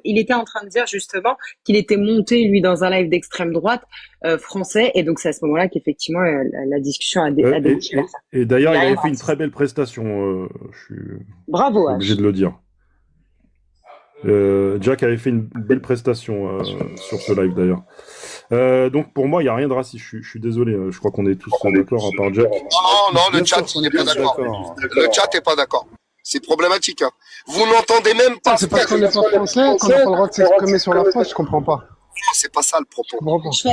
Il était en train de dire justement qu'il était monté lui dans un live d'extrême droite français et donc c'est à ce moment-là qu'effectivement la discussion a débouché vers ça. Et d'ailleurs il avait fait une très belle prestation. Je suis bravo. Obligé de le dire. Jack avait fait une belle prestation sur ce live d'ailleurs. Donc pour moi il n'y a rien de raciste. Je suis désolé. Je crois qu'on est tous d'accord à part Jack. Non, le chat n'est pas d'accord. Le chat n'est pas d'accord. C'est problématique. Hein. Vous n'entendez même pas. C'est parce qu'on n'est pas français qu'on n'a pas le droit de s'exprimer sur la France, je comprends pas. Non, c'est pas ça le propos. Il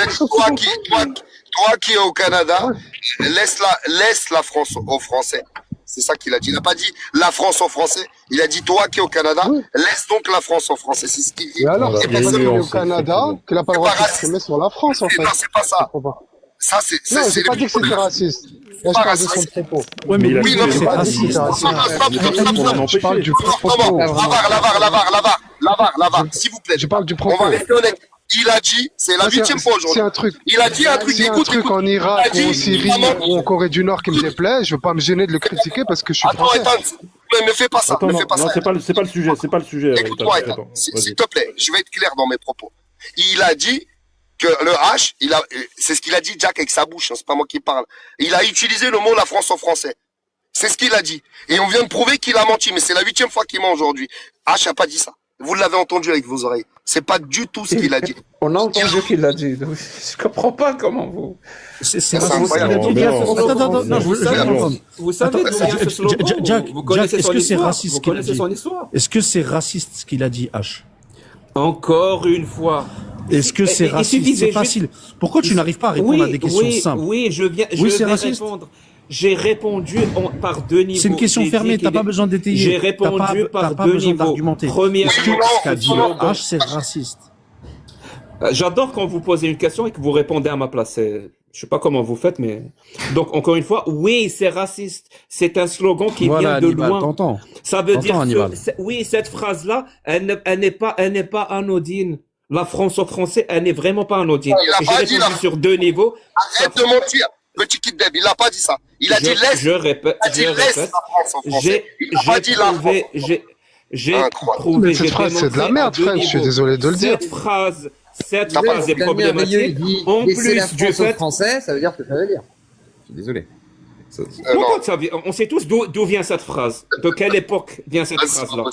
a dit toi qui es au Canada, laisse la France aux Français. C'est ça qu'il a dit. Il n'a pas dit la France aux Français. Il a dit toi qui es au Canada, laisse donc la France aux Français. C'est ce qu'il dit. Et alors, c'est pas parce qu'il est au Canada qu'il n'a pas le droit de s'exprimer sur la France, en fait. Non, c'est pas ça. Ça, non, j'ai pas dit que c'était raciste. Là, je parle de son propos. Ouais, mais oui, non, c'est raciste. Je parle du propos. Lavar, s'il vous plaît. Je parle du propos. On va rester honnête. Il a dit, c'est la 8e fois aujourd'hui. C'est un truc. Il a dit un truc. C'est un truc en Irak ou en Syrie ou en Corée du Nord qui me déplaît. Je veux pas me gêner de le critiquer parce que je suis français. Attends, ne fais pas ça. Ne fais pas ça. C'est pas le sujet. C'est pas le sujet. Écoute-moi, s'il te plaît. Je vais être clair dans mes propos. Il a dit que le H, c'est ce qu'il a dit, Jack, avec sa bouche, hein, c'est pas moi qui parle. Il a utilisé le mot la France en français. C'est ce qu'il a dit. Et on vient de prouver qu'il a menti, mais c'est la 8e fois qu'il ment aujourd'hui. H n'a pas dit ça. Vous l'avez entendu avec vos oreilles. C'est pas du tout ce qu'il a dit. On a entendu qu'il l'a dit. Donc, je comprends pas comment vous. C'est incroyable. Attends, non, Vous savez d'où vient ce slogan? Jack, Vous connaissez est-ce son que c'est histoire? raciste Vous ce qu'il a connaissez dit? son histoire? Est-ce que c'est raciste ce qu'il a dit, H? Encore une fois. Est-ce que c'est raciste? C'est facile. Pourquoi tu n'arrives pas à répondre à des questions simples? Oui, je vais répondre. J'ai répondu par deux niveaux. C'est une question fermée, t'as pas besoin d'étayer. J'ai répondu par deux niveaux. D'argumenter. Premièrement, ce qu'a dit H, c'est raciste. J'adore quand vous posez une question et que vous répondez à ma place. Je sais pas comment vous faites, mais donc encore une fois, oui, c'est raciste. C'est un slogan qui vient de Hannibal, loin. t'entends. Ça veut dire Hannibal. oui, cette phrase-là, elle n'est pas anodine. La France aux Français, elle n'est vraiment pas anodine. Il a pas J'ai dit répondu sur deux niveaux. Arrête de mentir. Petit kid Deb, il a pas dit ça. Il a dit laisse. Je répète. La France en français. Il a pas dit la France. J'ai Incroyable. prouvé. Mais cette phrase, c'est de la merde, French. Je suis désolé de le dire. Cette phrase est problématique. En plus du fait. Français, ça veut dire ce que ça veut dire. Je suis désolé. Pourquoi ça vient? On sait tous d'où vient cette phrase. De quelle époque vient cette phrase-là?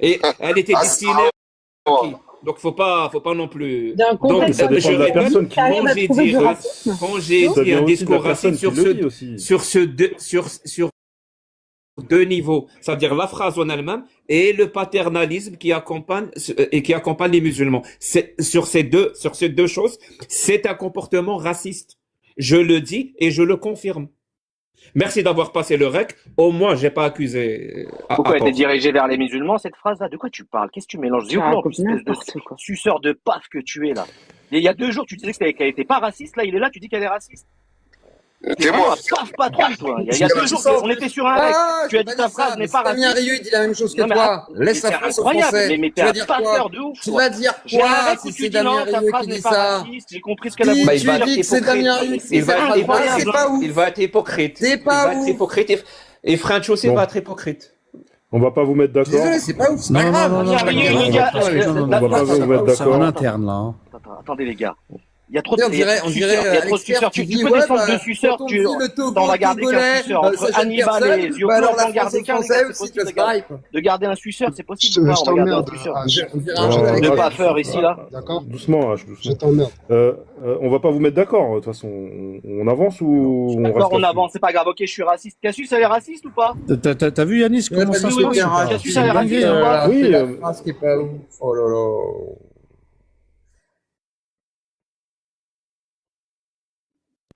Et elle était destinée à qui? Donc faut pas non plus. Donc ça dépend de la personne qui quand j'ai dit un discours raciste sur deux niveaux, c'est-à-dire la phrase en elle-même et le paternalisme qui accompagne les musulmans. Sur ces deux choses, c'est un comportement raciste. Je le dis et je le confirme. Merci d'avoir passé le rec. Au moins, j'ai pas accusé. Pourquoi elle était dirigée vers les musulmans, cette phrase-là? De quoi tu parles? Qu'est-ce que tu mélanges? Suceur de paf que tu es là. Il y a 2 jours, tu disais qu'elle était pas raciste. Là, il est là, tu dis qu'elle est raciste. T'es moi. Paf patron, toi. Il y a 2 jours, on était sur un rec. Tu as dit ta phrase n'est pas raciste. Damien Rieu, il dit la même chose que toi. Laisse la France aux Français. Mais t'es un pasteur de ouf. Tu vas dire quoi si c'est Damien Rieu qui dit ça? J'ai compris ce qu'elle a Tu voulu dis que c'est Damien Rieu qui dit ça. Il va être hypocrite. C'est pas ouf. Et French aussi va être hypocrite. On va pas vous mettre d'accord. Désolé, c'est pas ouf. C'est pas Non, grave. non, non, On va pas vous mettre C'est en d'accord. interne, là. Attendez, les gars. Il y a trop de On dirait suceurs. Tu peux descendre de suceurs, tu t'en vas garder qu'un suceur. Entre Hannibal et Zio, alors on la va garder qu'un. De garder un suceur, c'est possible. Je t'emmerde. De pas faire ici, là. D'accord. Doucement, H, Je doucement. t'emmerde. On va pas vous mettre d'accord. De toute façon, on avance ou on reste D'accord, on là-dessus avance, c'est pas grave. Ok, je suis raciste. Cassius, elle est raciste ou pas? T'as vu, Yanis, comment ça se oui, passe ou pas? Cassius, C'est elle est une dinguerie, raciste ou hein. pas? Oui, la phrase qui est pas ouf. Oh là là.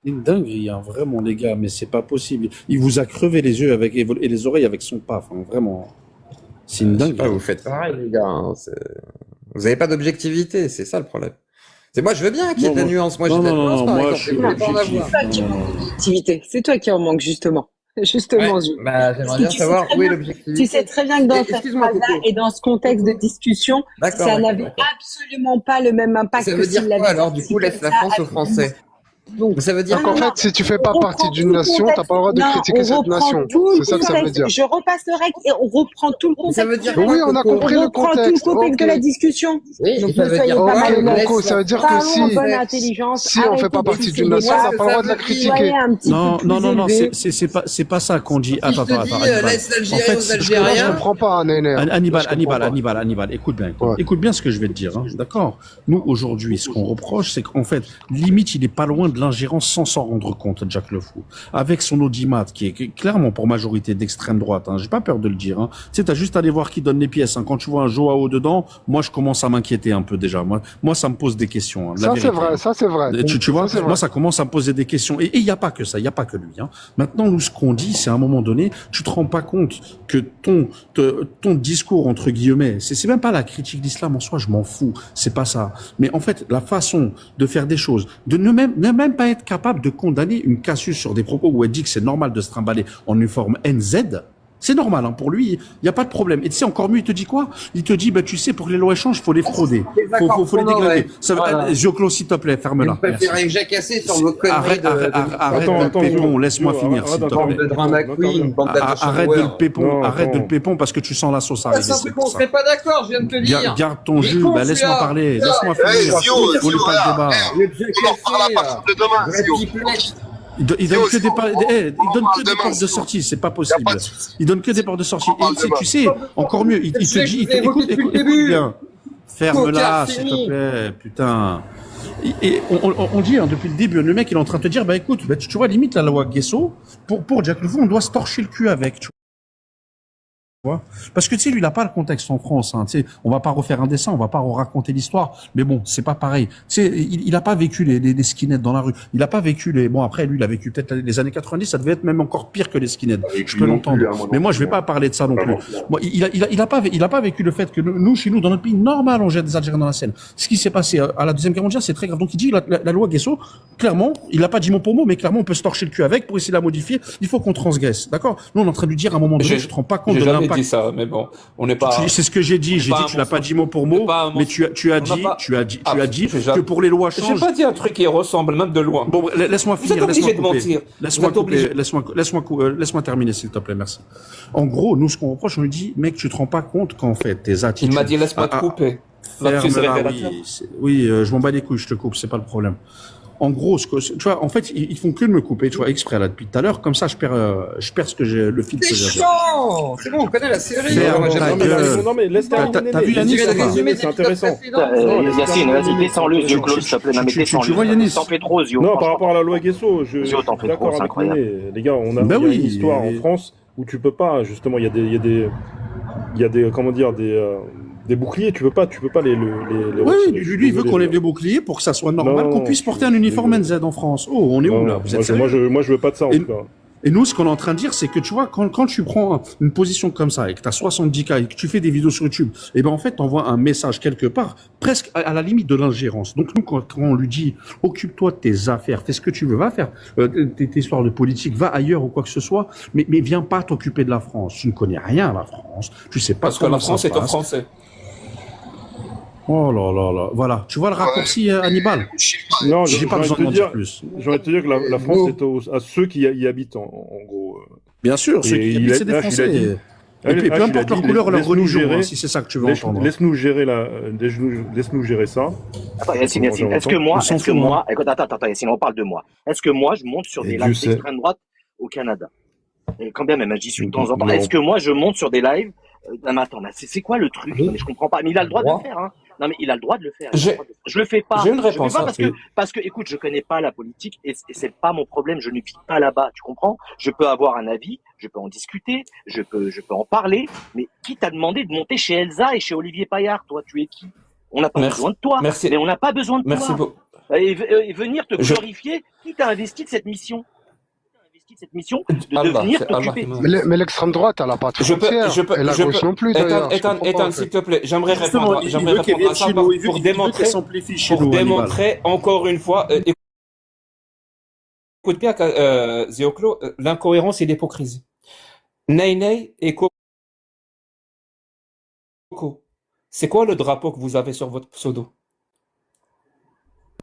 C'est une dinguerie, hein, vraiment, les gars, mais c'est pas possible. Il vous a crevé les yeux et les oreilles avec son paf, hein, vraiment. C'est une dinguerie. Vous faites pareil, les gars. Hein, vous avez pas d'objectivité, c'est ça le problème. C'est moi, je veux bien qu'il y ait de la nuance. Moi, j'ai de la nuance, par exemple. Je voulais pas en avoir. C'est toi qui en manque, justement. Justement, Zio. Bah, j'aimerais bien savoir où est l'objectivité. Tu sais très bien que dans cette phrase-là et dans ce contexte de discussion, ça n'avait absolument pas le même impact que Ça veut dire s'il quoi, l'avait alors, du coup, laisse la France aux Français? Donc, ça veut dire en fait, si tu fais pas partie d'une nation, t'as pas le droit de critiquer cette nation. C'est ça que ça veut dire. Je repasse le règle et on reprend tout le contexte. Ça veut dire oui, on a compris le contexte. On reprend tout le contexte de la discussion. Oui, donc ça ne veut soyez dire pas malhonnêtes. Coco, ça veut dire que si on fait pas partie d'une nation, on n'a pas le droit de la critiquer. Non, c'est pas ça qu'on dit. Attends. Laisse l'Algérie aux Algériens. Je comprends pas, Néné. Hannibal, écoute bien ce que je vais te dire, hein, d'accord? Nous, aujourd'hui, ce qu'on reproche, c'est qu'en fait, limite, il est pas loin de l'ingérence sans s'en rendre compte, Jack Le Fou. Avec son audimat, qui est clairement pour majorité d'extrême droite, hein, j'ai pas peur de le dire, hein. Tu sais, t'as juste à aller voir qui donne les pièces, hein. Quand tu vois un Joao dedans, moi, je commence à m'inquiéter un peu déjà. Moi, ça me pose des questions, hein, ça, c'est vrai. Tu vois, moi, ça commence à me poser des questions. Et il y a pas que ça, il y a pas que lui, hein. Maintenant, nous, ce qu'on dit, c'est à un moment donné, tu te rends pas compte que ton discours, entre guillemets, c'est même pas la critique d'islam en soi, je m'en fous. C'est pas ça. Mais en fait, la façon de faire des choses, de ne même pas être capable de condamner une Cassius sur des propos où elle dit que c'est normal de se trimballer en uniforme NZ, c'est normal, hein, pour lui, il n'y a pas de problème. Et tu sais, encore mieux, il te dit quoi? Il te dit, tu sais, pour que les lois changent, faut les frauder. Faut les dégrader. Zioclo, s'il te plaît, ferme-la. Vous préférez jacasser sur vos conneries arrête de le pépon, laisse-moi finir, s'il te plaît. Arrête de le pépon parce que tu sens la sauce arriver. C'est un truc qu'on serait pas d'accord, je viens de te dire. Garde ton jus, laisse-moi parler, laisse-moi finir. Faut pas le débat. Il donne que des portes de sortie, c'est pas possible. Il donne que des portes de sortie. Et tu sais, encore mieux, il te dit, écoute bien. Ferme-la, s'il te plaît, putain. Et on dit, depuis le début, le mec, il est en train de te dire, bah écoute, tu vois, limite la loi Guesso, pour Jack Le Fou, on doit se torcher le cul avec, tu vois. Parce que tu sais, lui, il a pas le contexte en France. Hein, tu sais, on va pas refaire un dessin, on va pas raconter l'histoire. Mais bon, c'est pas pareil. Tu sais, il a pas vécu les skinheads dans la rue. Il a pas vécu bon, après, lui, il a vécu peut-être les années 90. Ça devait être même encore pire que les skinheads. Je peux l'entendre. Mais moi, je vais pas parler de ça non plus. Moi, il a pas vécu le fait que nous, chez nous, dans notre pays normal, on jette des Algériens dans la Seine. Ce qui s'est passé à la Deuxième Guerre mondiale, c'est très grave. Donc, il dit la loi Guesso, clairement, il a pas dit mot pour mot, mais clairement, on peut se torcher le cul avec pour essayer de la modifier. Il faut qu'on transgresse. D'accord? Nous, on est en train de lui dire à un moment donné, je te rends pas compte de l'impact. J'ai jamais dit ça, mais bon. On n'est pas. C'est ce que j'ai dit. J'ai dit que tu l'as pas dit mot pour mot, mais tu as dit que pour les lois changent. J'ai pas dit un truc qui ressemble même de loin. Bon, laisse-moi finir. Laisse-moi terminer, s'il te plaît, merci. En gros, nous, ce qu'on reproche, on lui dit, mec, tu te rends pas compte qu'en fait, tes attitudes. Il m'a dit, laisse-moi te couper. Oui, je m'en bats les couilles, je te coupe, c'est pas le problème. En gros, tu vois, en fait, ils font que de me couper, tu vois, exprès là depuis tout à l'heure, comme ça, je perds ce que j'ai, le fil que j'ai. C'est bon, on connaît la série. Non mais laisse terminer. T'as vu Yannick, c'est intéressant. Yacine, vas-y, descends-le, Zio Claude, s'il te plaît. Non, mais descends-le. Tu vois Yannick. T'en fais trop, Zio. Non, par rapport à la loi Guesso, je suis t'en fais trop, d'accord c'est avec incroyable. René. Les gars, on a une histoire en France où tu peux pas, justement, il y a des comment dire, des boucliers, tu peux pas les oui, lui, il veut qu'on lève les boucliers pour que ça soit normal, qu'on puisse porter un uniforme NZ en France. Oh, on est où là? Vous êtes sérieux? Moi, je veux pas de ça, en tout cas. Et nous, ce qu'on est en train de dire, c'est que tu vois, quand tu prends une position comme ça et que t'as 70K et que tu fais des vidéos sur YouTube, et ben en fait, t'envoies un message quelque part, presque à la limite de l'ingérence. Donc nous, quand on lui dit, occupe-toi de tes affaires, fais ce que tu veux, va faire tes histoires de politique, va ailleurs ou quoi que ce soit, mais viens pas t'occuper de la France. Tu ne connais rien à la France, tu sais pas parce que la France est aux Français. Oh là là là, voilà. Tu vois le raccourci, Hannibal? Non, j'ai pas besoin de dire plus. J'aurais te dire que la France est à ceux qui y habitent, en gros. Bien sûr, ceux qui y habitent, c'est des Français. Et puis, peu importe leur couleur, leur religion, si c'est ça que tu veux entendre. Laisse-nous gérer ça. Attends, Yacine, est-ce que moi, écoute, attends, Yacine, on parle de moi. Est-ce que moi, je monte sur des lives d'extrême droite au Canada? Et quand bien même, je dis de temps en temps. Est-ce que moi, je monte sur des lives? Non, mais attends, c'est quoi le truc? Non, mais je comprends pas. Mais il a le droit de le faire, hein. Non, mais il a le droit de le faire. Je le fais pas. J'ai une réponse. Parce que, écoute, je connais pas la politique et c'est pas mon problème. Je ne vis pas là-bas. Tu comprends? Je peux avoir un avis, je peux en discuter, je peux en parler. Mais qui t'a demandé de monter chez Elsa et chez Olivier Paillard? Toi, tu es qui? On n'a pas besoin de toi. Merci. Mais on n'a pas besoin de toi. Merci beaucoup. Et venir te glorifier, qui t'a investi de cette mission? De venir t'occuper. Mais l'extrême droite, elle n'a pas de frontières. Et la gauche non plus, d'ailleurs. Ethan, s'il te plaît, j'aimerais répondre à ça pour démontrer encore une fois. Écoute bien, Zéoclo, l'incohérence et l'hypocrisie. Ney et Coco. C'est quoi le drapeau que vous avez sur votre pseudo?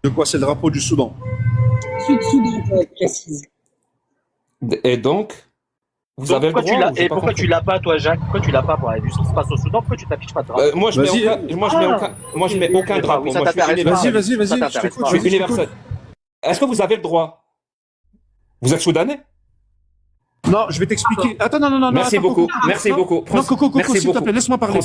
De quoi? C'est le drapeau du Soudan. Sud-Soudan, pour être précise. Et donc, vous avez le droit. Et pourquoi tu l'as pas, toi, Jacques? Pourquoi tu l'as pas pour aller vu ce qui se passe au Soudan? Pourquoi tu t'affiches pas de drapeau? Moi, je mets aucun drapeau. Moi, vas-y. Je suis universel. Est-ce que vous avez le droit? Vous êtes soudanais? Non, je vais t'expliquer. Attends, non. Merci beaucoup. Non, Coco, s'il te plaît, laisse-moi parler. Non,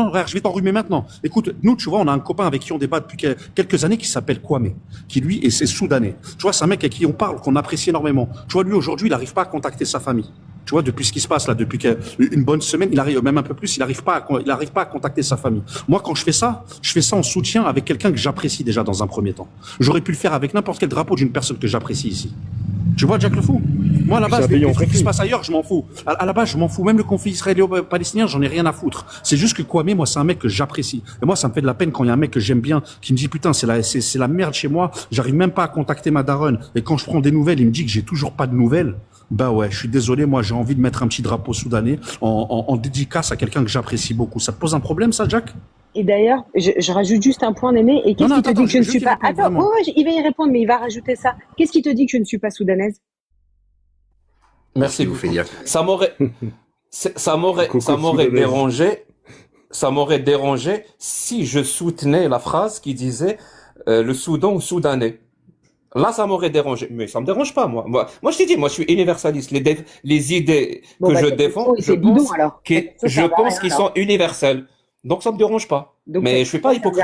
frère, je vais t'enrhumer maintenant. Écoute, nous, tu vois, on a un copain avec qui on débat depuis quelques années qui s'appelle Kwame, qui lui est soudanais. Tu vois, c'est un mec avec qui on parle, qu'on apprécie énormément. Tu vois, lui, aujourd'hui, il n'arrive pas à contacter sa famille. Tu vois, depuis ce qui se passe là, depuis une bonne semaine, il arrive même un peu plus, il n'arrive pas à contacter sa famille. Moi, quand je fais ça en soutien avec quelqu'un que j'apprécie déjà dans un premier temps. J'aurais pu le faire avec n'importe quel drapeau d'une personne que j'apprécie ici. Tu vois, Jack Le Fou? Moi, à la base, les trucs qui se passent ailleurs, je m'en fous. À la base, je m'en fous. Même le conflit israélo-palestinien, j'en ai rien à foutre. C'est juste que Kwame, moi, c'est un mec que j'apprécie. Et moi, ça me fait de la peine quand il y a un mec que j'aime bien, qui me dit, putain, c'est la merde chez moi. J'arrive même pas à contacter ma daronne. Et quand je prends des nouvelles, il me dit que j'ai toujours pas de nouvelles. Bah ouais, je suis désolé, moi, j'ai envie de mettre un petit drapeau soudanais en dédicace à quelqu'un que j'apprécie beaucoup. Ça te pose un problème, ça, Jack? Et d'ailleurs, je rajoute juste un point, Néné. Et qu'est-ce qui te dit que je ne suis pas... Attends, il va y répondre, mais il va rajouter ça. Qu'est-ce qui te dit que je ne suis pas soudanaise? Merci beaucoup. Ça m'aurait dérangé si je soutenais la phrase qui disait le Soudan ou Soudanais. Là, ça m'aurait dérangé. Mais ça me dérange pas, moi. Moi, je t'ai dit, moi, je suis universaliste. Les idées Bon, que bah, je cette défends, question, c'est bidon, alors. je pense qu'ils sont universels. Donc, ça me dérange pas. Donc, Mais je suis pas hypocrite.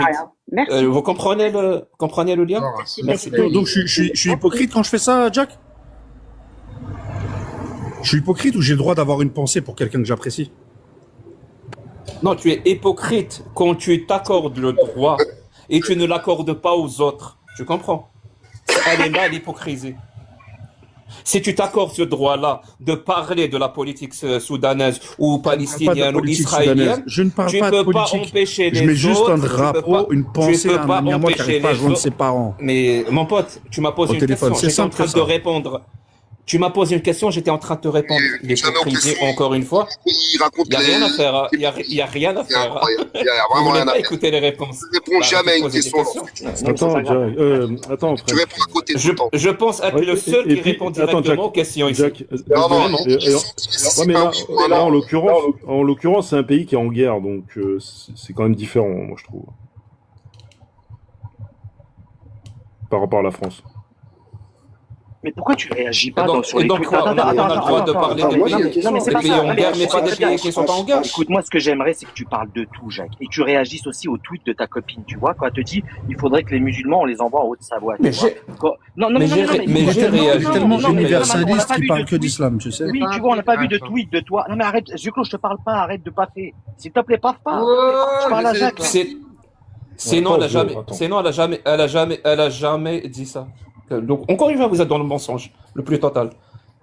Merci. Vous comprenez le lien? Merci. Donc, je suis hypocrite quand je fais ça, Jack? Je suis hypocrite ou j'ai le droit d'avoir une pensée pour quelqu'un que j'apprécie? Non, tu es hypocrite quand tu t'accordes le droit et tu ne l'accordes pas aux autres. Tu comprends? Elle est là, l'hypocrisie. Si tu t'accordes ce droit-là de parler de la politique soudanaise ou palestinienne ou israélienne, je ne parle tu pas de peux pas politique. empêcher les Je mets juste autres, un tu peux drapeau, pas- une pensée tu peux à un pas ami à moi qui empêcher n'arrive pas à les joindre autres. ses parents. Mais mon pote, tu m'as posé Au une téléphone, question, c'est j'étais en simple train que de ça. répondre. Tu m'as posé une question, j'étais en train de te répondre. L'hypocrisie, encore une fois. Il raconte Il n'y a rien à faire. Il y a rien à C'est faire. incroyable. Il y a Vous vraiment voulez rien à pas faire. écouter les réponses. Tu réponds jamais à une Poser des question. questions. Attends, Jack, attends, Tu frère. réponds à côté tout le temps. Je pense être le seul qui répond directement aux questions ici. Jack, Non, non, Vraiment. ouais, mais là, en l'occurrence, c'est un pays qui est en guerre, donc c'est quand même différent, moi, je trouve. Par rapport à la France. Mais pourquoi tu réagis pas donc- sur les et donc tweets? quoi, on a le droit de parler des moi, pays- j'ai une question. des c'est pas pays ça. en Non, guerre, je mais pas des comprends pays qui sont pas en guerre. Écoute, moi, ce que j'aimerais, c'est que tu parles de tout, Jacques. Et que tu réagisses aussi aux tweets de ta copine, tu vois, quand elle te dit, il faudrait que les musulmans, on les envoie en Haute-Savoie. tu Mais vois. Non, mais j'ai réagi tellement non, mais universaliste on a pas qui vu parle de que tweet. d'islam, tu sais. Oui, tu vois, on n'a pas vu de tweet de toi. Non, mais arrête, Zuclo, je te parle pas, arrête de paffer. S'il te plaît, paffe pas. Je parle à Jacques. là. Sinon, elle a jamais dit ça. Donc, encore une fois, vous êtes dans le mensonge, le plus total.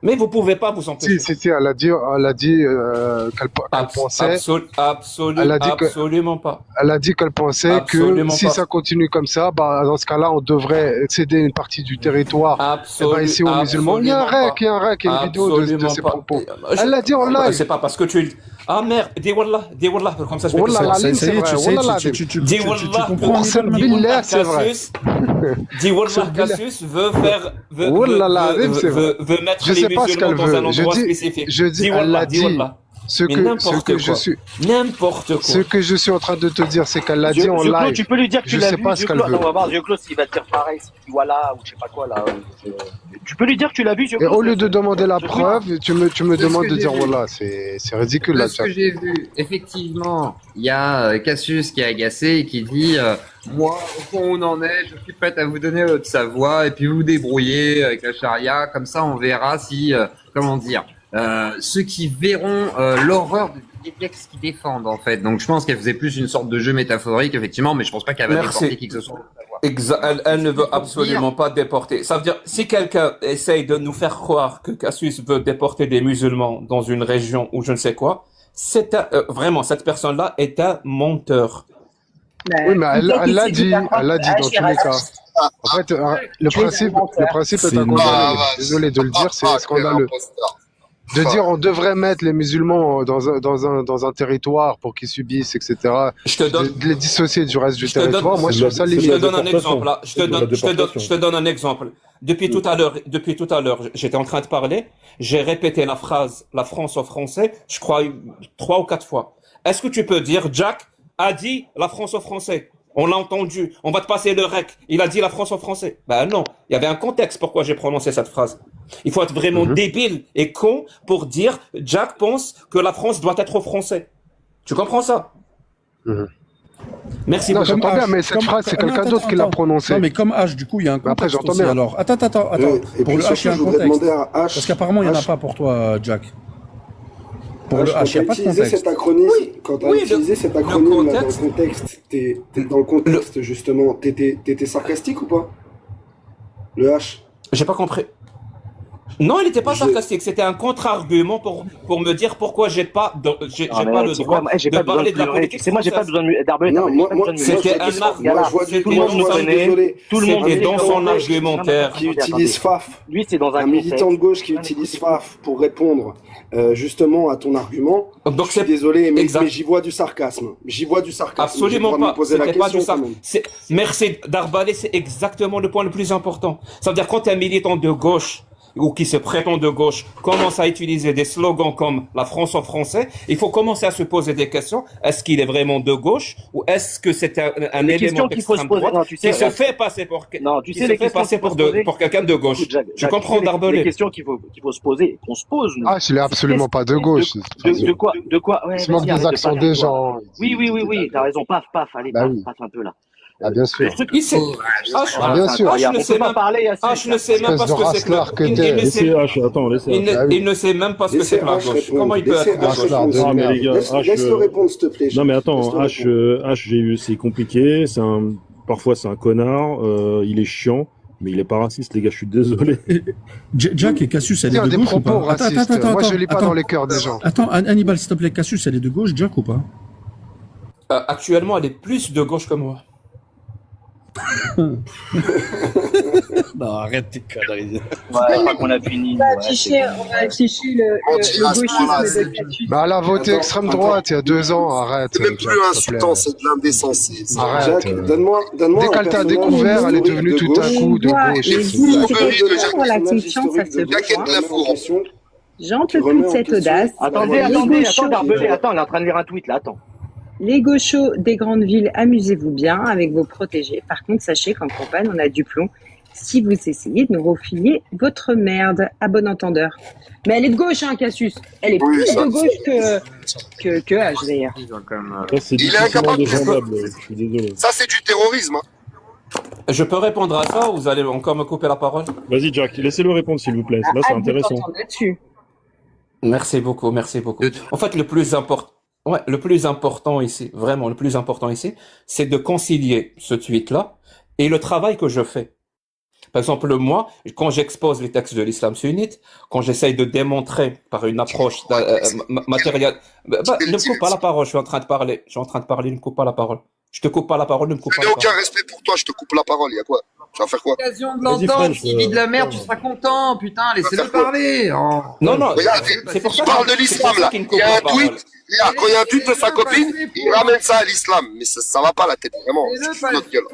Mais vous pouvez pas vous empêcher. Si, elle a dit qu'elle pensait. Elle a dit que- Absolument pas. Elle a dit qu'elle pensait Absolument que si pas. ça continue comme ça, bah, dans ce cas-là, on devrait céder une partie du territoire ici aux musulmans. Il y a un rec, il y a une vidéo de ses propos. Elle l'a dit en live. C'est pas parce que tu... Ah merde, dis wallah, comme ça je vais Wallah, te la dire. ligne, c'est vrai. sais, Wallah, tu comprends. Qasem billah, c'est vrai. Dis wallah, Cassius veut Wallah, la ligne, c'est vrai. veut mettre Je les sais pas ce musulmans qu'elle dans un veut. endroit spécifique. Je dis, Dis elle wallah, l'a dis dit. wallah. Ce Mais que n'importe je quoi. suis, N'importe quoi. ce que je suis en train de te dire, c'est qu'elle l'a dit en Zuclo, live. tu peux lui dire que tu Je l'as sais vu. pas ce qu'elle Zuclo, veut. attends, on va voir Zuclo s'il va te dire pareil, si tu dis voilà, ou je sais pas quoi, là. Tu peux lui dire que tu l'as vu, Et Zuclo. au lieu de demander la preuve, tu me demandes que de j'ai dire vu. voilà, c'est ridicule De là. ce que j'ai vu, effectivement, il y a Cassius qui est agacé et qui dit moi, au fond où on en est, je suis prête à vous donner votre Savoie et puis vous vous débrouillez avec la charia. Comme ça, on verra si, comment dire, ceux qui verront l'horreur des textes qu'ils défendent en fait. Donc je pense qu'elle faisait plus une sorte de jeu métaphorique, effectivement, mais je pense pas qu'elle va Merci. déporter qui que ce soit. Elle ne veut absolument pas déporter. Ça veut dire, si quelqu'un essaye de nous faire croire que Cassius veut déporter des musulmans dans une région ou je ne sais quoi, vraiment, cette personne-là est un menteur. Oui, mais elle l'a dit dans tous les cas. En fait, le principe est scandaleux. Désolé de le dire, c'est scandaleux. De dire on devrait mettre les musulmans dans un territoire pour qu'ils subissent, etc. De les dissocier du reste du territoire. Moi, je trouve ça limite. Je te donne un exemple là. Je te donne un exemple. Depuis tout à l'heure, j'étais en train de parler. J'ai répété la phrase "la France aux Français", je crois 3 ou 4 fois. Est-ce que tu peux dire Jack a dit la France aux Français? On l'a entendu. On va te passer le rec. Il a dit la France aux Français. Ben non. Il y avait un contexte pourquoi j'ai prononcé cette phrase. Il faut être vraiment débile et con pour dire Jack pense que la France doit être aux Français. Tu comprends ça? Merci Non, beaucoup. j'entends bien, mais cette phrase, c'est quelqu'un d'autre qui l'a prononcée. Non, mais comme H, du coup, il y a un contexte Après, j'entends aussi, bien. alors. Attends. Et Pour puis le H, il y a surtout, un je voudrais contexte. demander à H. Parce qu'apparemment, il n'y en a H, pas pour toi, Jack. Pour le Quand H, il n'y a t'as pas de utilisé contexte. cet acronyme, quand t'as oui, utilisé cet le acronyme là, dans contexte- le contexte, t'es dans le contexte justement, t'étais sarcastique ou pas? Le H. J'ai pas compris. Non, il n'était pas sarcastique. C'était un contre-argument pour me dire pourquoi j'ai pas le droit de parler de la politique. C'est moi, j'ai pas française. besoin d'arbalète. Non, moi, C'était un moi, je vois du Tout le monde nous connaît. Tout le monde C'était sait dans que- son argumentaire. qui utilise FAF, Lui, c'est dans un un militant de contexte. gauche qui utilise FAF pour répondre justement à ton argument. Donc Je suis c'est désolé, mais exact. j'y vois du sarcasme. J'y vois du sarcasme. J'ai le Absolument droit de me pas. poser la C'était pas du question, ça. quand même. Merci d'arbaler, c'est exactement le point le plus important. Ça veut dire quand tu es un militant de gauche, ou qui se prétendent de gauche commencent à utiliser des slogans comme la France en français, il faut commencer à se poser des questions. Est-ce qu'il est vraiment de gauche ou est-ce que c'est un élément d'extrême droite qui se fait passer pour quelqu'un de gauche? Tu comprends, Darbelé? Les questions qu'il faut se poser, qu'on se pose. Nous. Ah, il est absolument pas de gauche. De quoi ouais, il se manque des accents des gens. Oui, t'as raison. Paf, allez, paf un peu là. Ah, bien sûr. Il sait. Bien sûr. Je ne sais même pas ce que c'est que il ne sait même pas ce que c'est que la gauche. Comment il peut être de gauche? Non, mais les gars, Laisse-le répondre, s'il te plaît. Non, mais attends, c'est compliqué. Parfois, c'est un connard. Il est chiant. Mais il est pas raciste, les gars, je suis désolé. Jack et Cassius, elle est de des gauche ou propos pas? racistes. Moi, je lis pas dans les cœurs des gens. Attends, Hannibal, s'il te plaît, Cassius, elle est de gauche, Jack ou pas? Actuellement, elle est plus de gauche que moi. Non, arrête tes conneries. Ouais, je crois qu'on a fini. On va afficher le gauchisme de Cassius. Bah, elle a voté extrême droite il y a 2 ans, arrête. C'est même plus insultant, c'est de l'indécence. Arrête. Jack, donne-moi Dès qu'elle t'a découvert, elle est devenue tout à coup de gauche. Mais vous, c'est pour la confiance, ça se voit. J'entre toute cette audace. Attendez, Darbelé, attends, elle est en train de lire un tweet là, attends. Les gauchos des grandes villes, amusez-vous bien avec vos protégés. Par contre, sachez qu'en campagne, on a du plomb. Si vous essayez de nous refiler votre merde, à bon entendeur. Mais elle est de gauche, hein, Cassius. Elle est plus de gauche que H, d'ailleurs. Il est incapable de Je suis désolé. Ça, c'est du terrorisme. Je peux répondre à ça ou vous allez encore me couper la parole? Vas-y, Jack, laissez-le répondre, s'il vous plaît. Là, c'est intéressant. Merci beaucoup. En fait, le plus important ici, vraiment le plus important ici, c'est de concilier ce tweet-là et le travail que je fais. Par exemple, moi, quand j'expose les textes de l'islam sunnite, quand j'essaye de démontrer par une approche matérielle, ne me coupe pas la parole, je suis en train de parler, ne me coupe pas la parole. Je te coupe pas la parole, ne me coupe pas la Je n'ai parole. aucun respect pour toi, je te coupe la parole, il y a quoi? Tu vas faire quoi? L'occasion de l'entendre, s'il vit de la merde, tu seras content, putain, laissez-le parler. Non, Regardez, c'est pour ça il parle de l'islam là. Il y a un tweet, quand il y a un tweet de sa copine, il ramène ça à l'islam. Mais ça va pas la tête, vraiment. C'est notre gueule.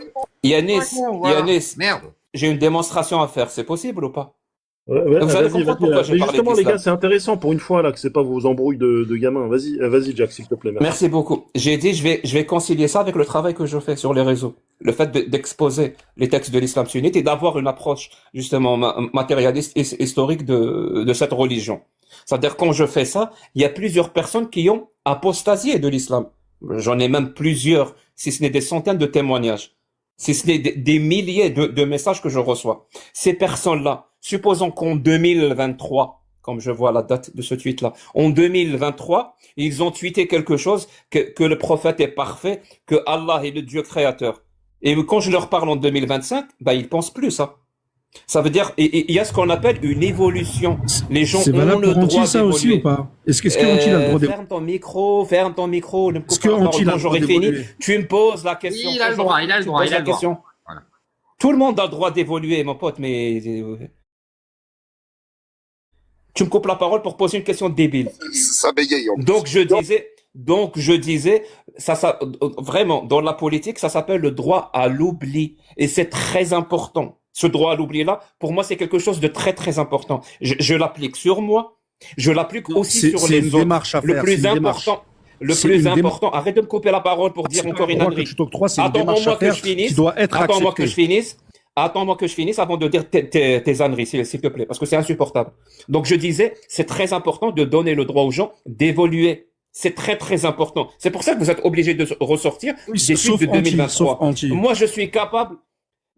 Yanis, merde. J'ai une démonstration à faire, c'est possible ou pas? Ouais, vous allez comprendre pourquoi j'ai parlé justement, les d'islam. gars, c'est intéressant pour une fois là que c'est pas vos embrouilles de gamins. Vas-y, Jack, s'il te plaît. Merci beaucoup. J'ai dit, je vais concilier ça avec le travail que je fais sur les réseaux. Le fait d'exposer les textes de l'islam sunnite et d'avoir une approche, justement, matérialiste et historique de cette religion. C'est-à-dire, quand je fais ça, il y a plusieurs personnes qui ont apostasié de l'islam. J'en ai même plusieurs, si ce n'est des centaines de témoignages. Si ce n'est des milliers de messages que je reçois. Ces personnes-là, supposons qu'en 2023, comme je vois la date de ce tweet-là, en 2023, ils ont tweeté quelque chose que le prophète est parfait, que Allah est le Dieu créateur. Et quand je leur parle en 2025, ils pensent plus ça. Ça veut dire, il y a ce qu'on appelle une évolution. Les gens ont le droit ça aussi ou pas? Est-ce que Anti a le droit Ferme ton micro, ne me coupe pas la parole quand j'aurai fini. Tu me poses la question. Il a le droit. Voilà. Tout le monde a le droit d'évoluer, mon pote, mais tu me coupes la parole pour poser une question débile. Ça bégaye. Donc je disais, ça, vraiment, dans la politique, ça s'appelle le droit à l'oubli. Et c'est très important. Ce droit à l'oubli-là, pour moi, c'est quelque chose de très, très important. Je l'applique sur moi. Je l'applique aussi sur les autres. Le plus important, arrête de me couper la parole pour dire encore une ânerie. Attends-moi que je finisse avant de dire tes âneries, s'il te plaît, parce que c'est insupportable. Donc je disais, c'est très important de donner le droit aux gens d'évoluer. C'est très très important. C'est pour ça que vous êtes obligés de ressortir des suites de 2023. Moi je suis capable,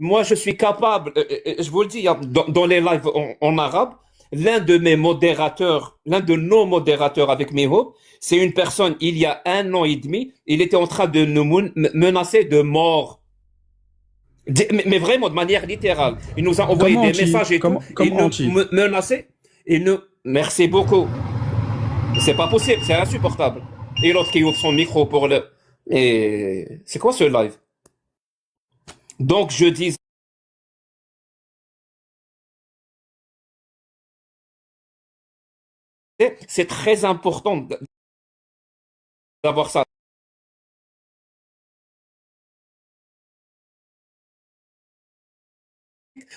je vous le dis, dans les lives en arabe, l'un de nos modérateurs avec Meho, c'est une personne, il y a 1 an et demi, il était en train de nous menacer de mort. Mais vraiment, de manière littérale. Il nous a envoyé des messages et tout. Il nous menaçait. Merci beaucoup. C'est pas possible, c'est insupportable. Et l'autre qui ouvre son micro pour le... Et c'est quoi ce live? Donc je dis... C'est très important d'avoir ça.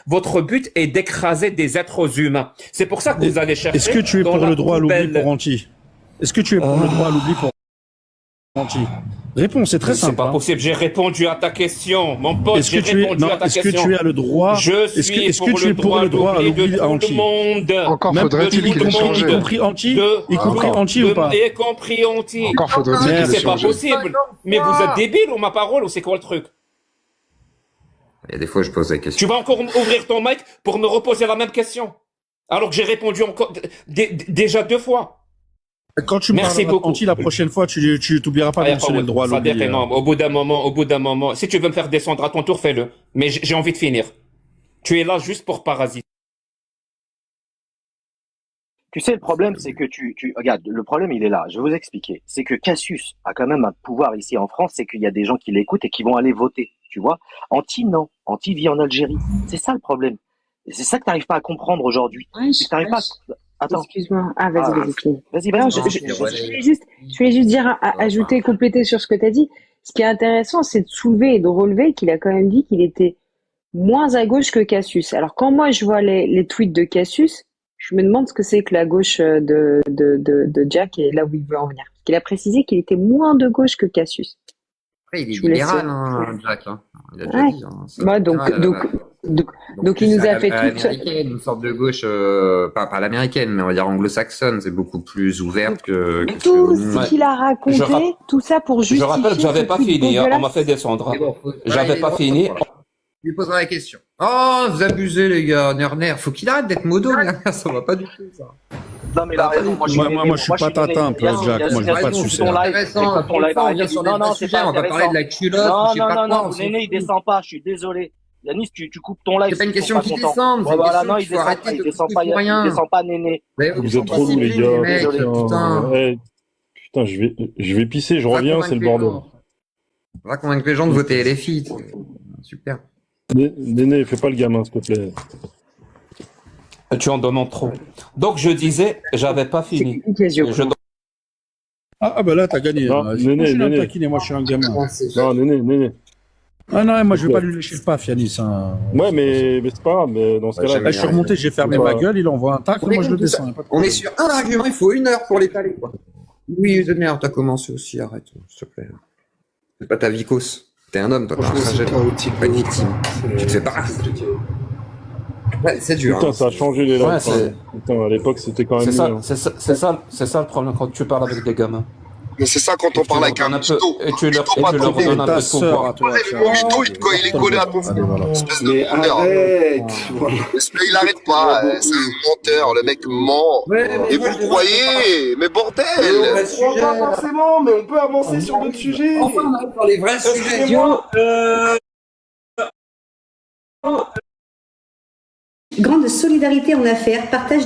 Votre but est d'écraser des êtres humains. C'est pour ça que vous allez chercher. Est-ce que tu es dans pour la le droit à l'oubli poubelle. pour Anti? Est-ce que tu es pour le droit à l'oubli pour Anti? Réponds, c'est très simple. C'est pas possible. J'ai répondu à ta question, mon pote. Est-ce J'ai que tu es, répondu non, à ta est-ce question. que tu as le droit? Je suis est-ce que tu es pour le droit à l'oubli de à tout Anti? le monde. Encore Même faudrait-il y qu'il ait compris, changé. y compris Anti, De- y compris Encore. Anti ou pas? Y compris Anti. Encore faudrait-il qu'il ait C'est pas changé. possible. Mais vous êtes débile ou ma parole ou c'est quoi le truc? Il y a des fois, je pose la question. Tu vas encore ouvrir ton mic pour me reposer la même question. Alors que j'ai répondu encore déjà 2 fois. Quand tu me Merci parleras beaucoup. d'Anti la prochaine fois, tu t'oublieras pas de Ah, y a mentionner le droit à ça l'oubli. dépend, non. Au bout d'un moment, si tu veux me faire descendre à ton tour, fais-le. Mais j'ai envie de finir. Tu es là juste pour parasiter. Tu sais, le problème, c'est que regarde, le problème, il est là. Je vais vous expliquer. C'est que Cassius a quand même un pouvoir ici en France, c'est qu'il y a des gens qui l'écoutent et qui vont aller voter. Tu vois? Anti, non. Anti vit en Algérie. C'est ça le problème. Et c'est ça que t'arrives pas à comprendre aujourd'hui. Tu t'arrives pas à... Attends. Excuse-moi. Ah, vas-y, finis. Vas-y, Non, vas-y. je voulais juste dire, ajouter, compléter sur ce que tu as dit. Ce qui est intéressant, c'est de soulever et de relever qu'il a quand même dit qu'il était moins à gauche que Cassius. Alors, quand moi, je vois les tweets de Cassius, je me demande ce que c'est que la gauche de Jack et là où il veut en venir. Parce qu'il a précisé qu'il était moins de gauche que Cassius. Après, il est Je vous laisse- libéral, hein, Jack. Hein. Il a déjà Ouais. dit. Hein. C'est Bah, donc il nous a fait tout. L'américaine, une sorte de gauche, pas l'américaine, mais on va dire anglo-saxonne, c'est beaucoup plus ouverte que Tout nous. ce qu'il a raconté, tout ça pour Je justifier. rappelle que j'avais ce pas tweet fini, hein. On dégueulasse. m'a fait descendre. Mais bon, J'avais pas fini. Je lui poserai la question. Oh, vous abusez, les gars, Nerner. Faut qu'il arrête d'être modo, Nerner. Ça va pas du tout, ça. Non, mais là, raison. Moi, je suis pas tatin, Jack. Moi, je veux pas de sucer. C'est intéressant. Ton live On vient sur des vrais sujets. On va parler de la culotte. Non, je sais pas non, quoi. Néné, il descend pas. Je suis désolé. Yanis, tu coupes ton live. C'est pas une si tu question trouves qui content. descend. c'est une Voilà, question non, qu'il il faut descend arrêter pas. de Il descend couper pas. pour rien. Il descend pas, Néné. Vous êtes trop lourds, les gars. Putain, putain, je vais pisser, je reviens, c'est le bordel. On va convaincre les gens de voter LFI. Super. Néné, fais pas le gamin, s'il te plaît. Tu en demandes trop. Donc je disais, j'avais pas fini. Ah bah là, t'as gagné. Non, Moi, Néné, je suis un Néné. taquiné, moi je suis un gamin. Non, Néné. Ah non, moi je vais pas lui lécher le paf, Yanis. Hein. Ouais, mais c'est pas grave, mais dans ce cas-là. Là, je suis remonté, j'ai fermé ma gueule, il envoie un tacle, moi je le descends. On est sur un argument, il faut 1 heure pour l'étaler, quoi. Oui, de merde, t'as commencé aussi, arrête, s'il te plaît. C'est pas ta vicose. T'es un homme, toi, t'as un trajet. Pas une victime. Tu te fais pas. Ouais, c'est dur. Putain, hein. ça a changé les Ouais, lives. c'est- Putain, à l'époque, c'était quand même C'est ça, mieux, hein. c'est ça le problème quand tu parles avec des gamins. Mais c'est ça quand on parle avec un mytho. Et tu leur pas donnes un peu Ta de sœur pouvoir. à toi. Le mytho, quand il est collé à ton espèce de Mais menteur. arrête. Il arrête pas, c'est un menteur, le mec ment. Et vous le croyez, mais bordel! Pas forcément, mais on peut avancer sur d'autres sujets. Enfin, on arrive dans les vrais sujets. Excusez-moi, Grande solidarité en affaires, partage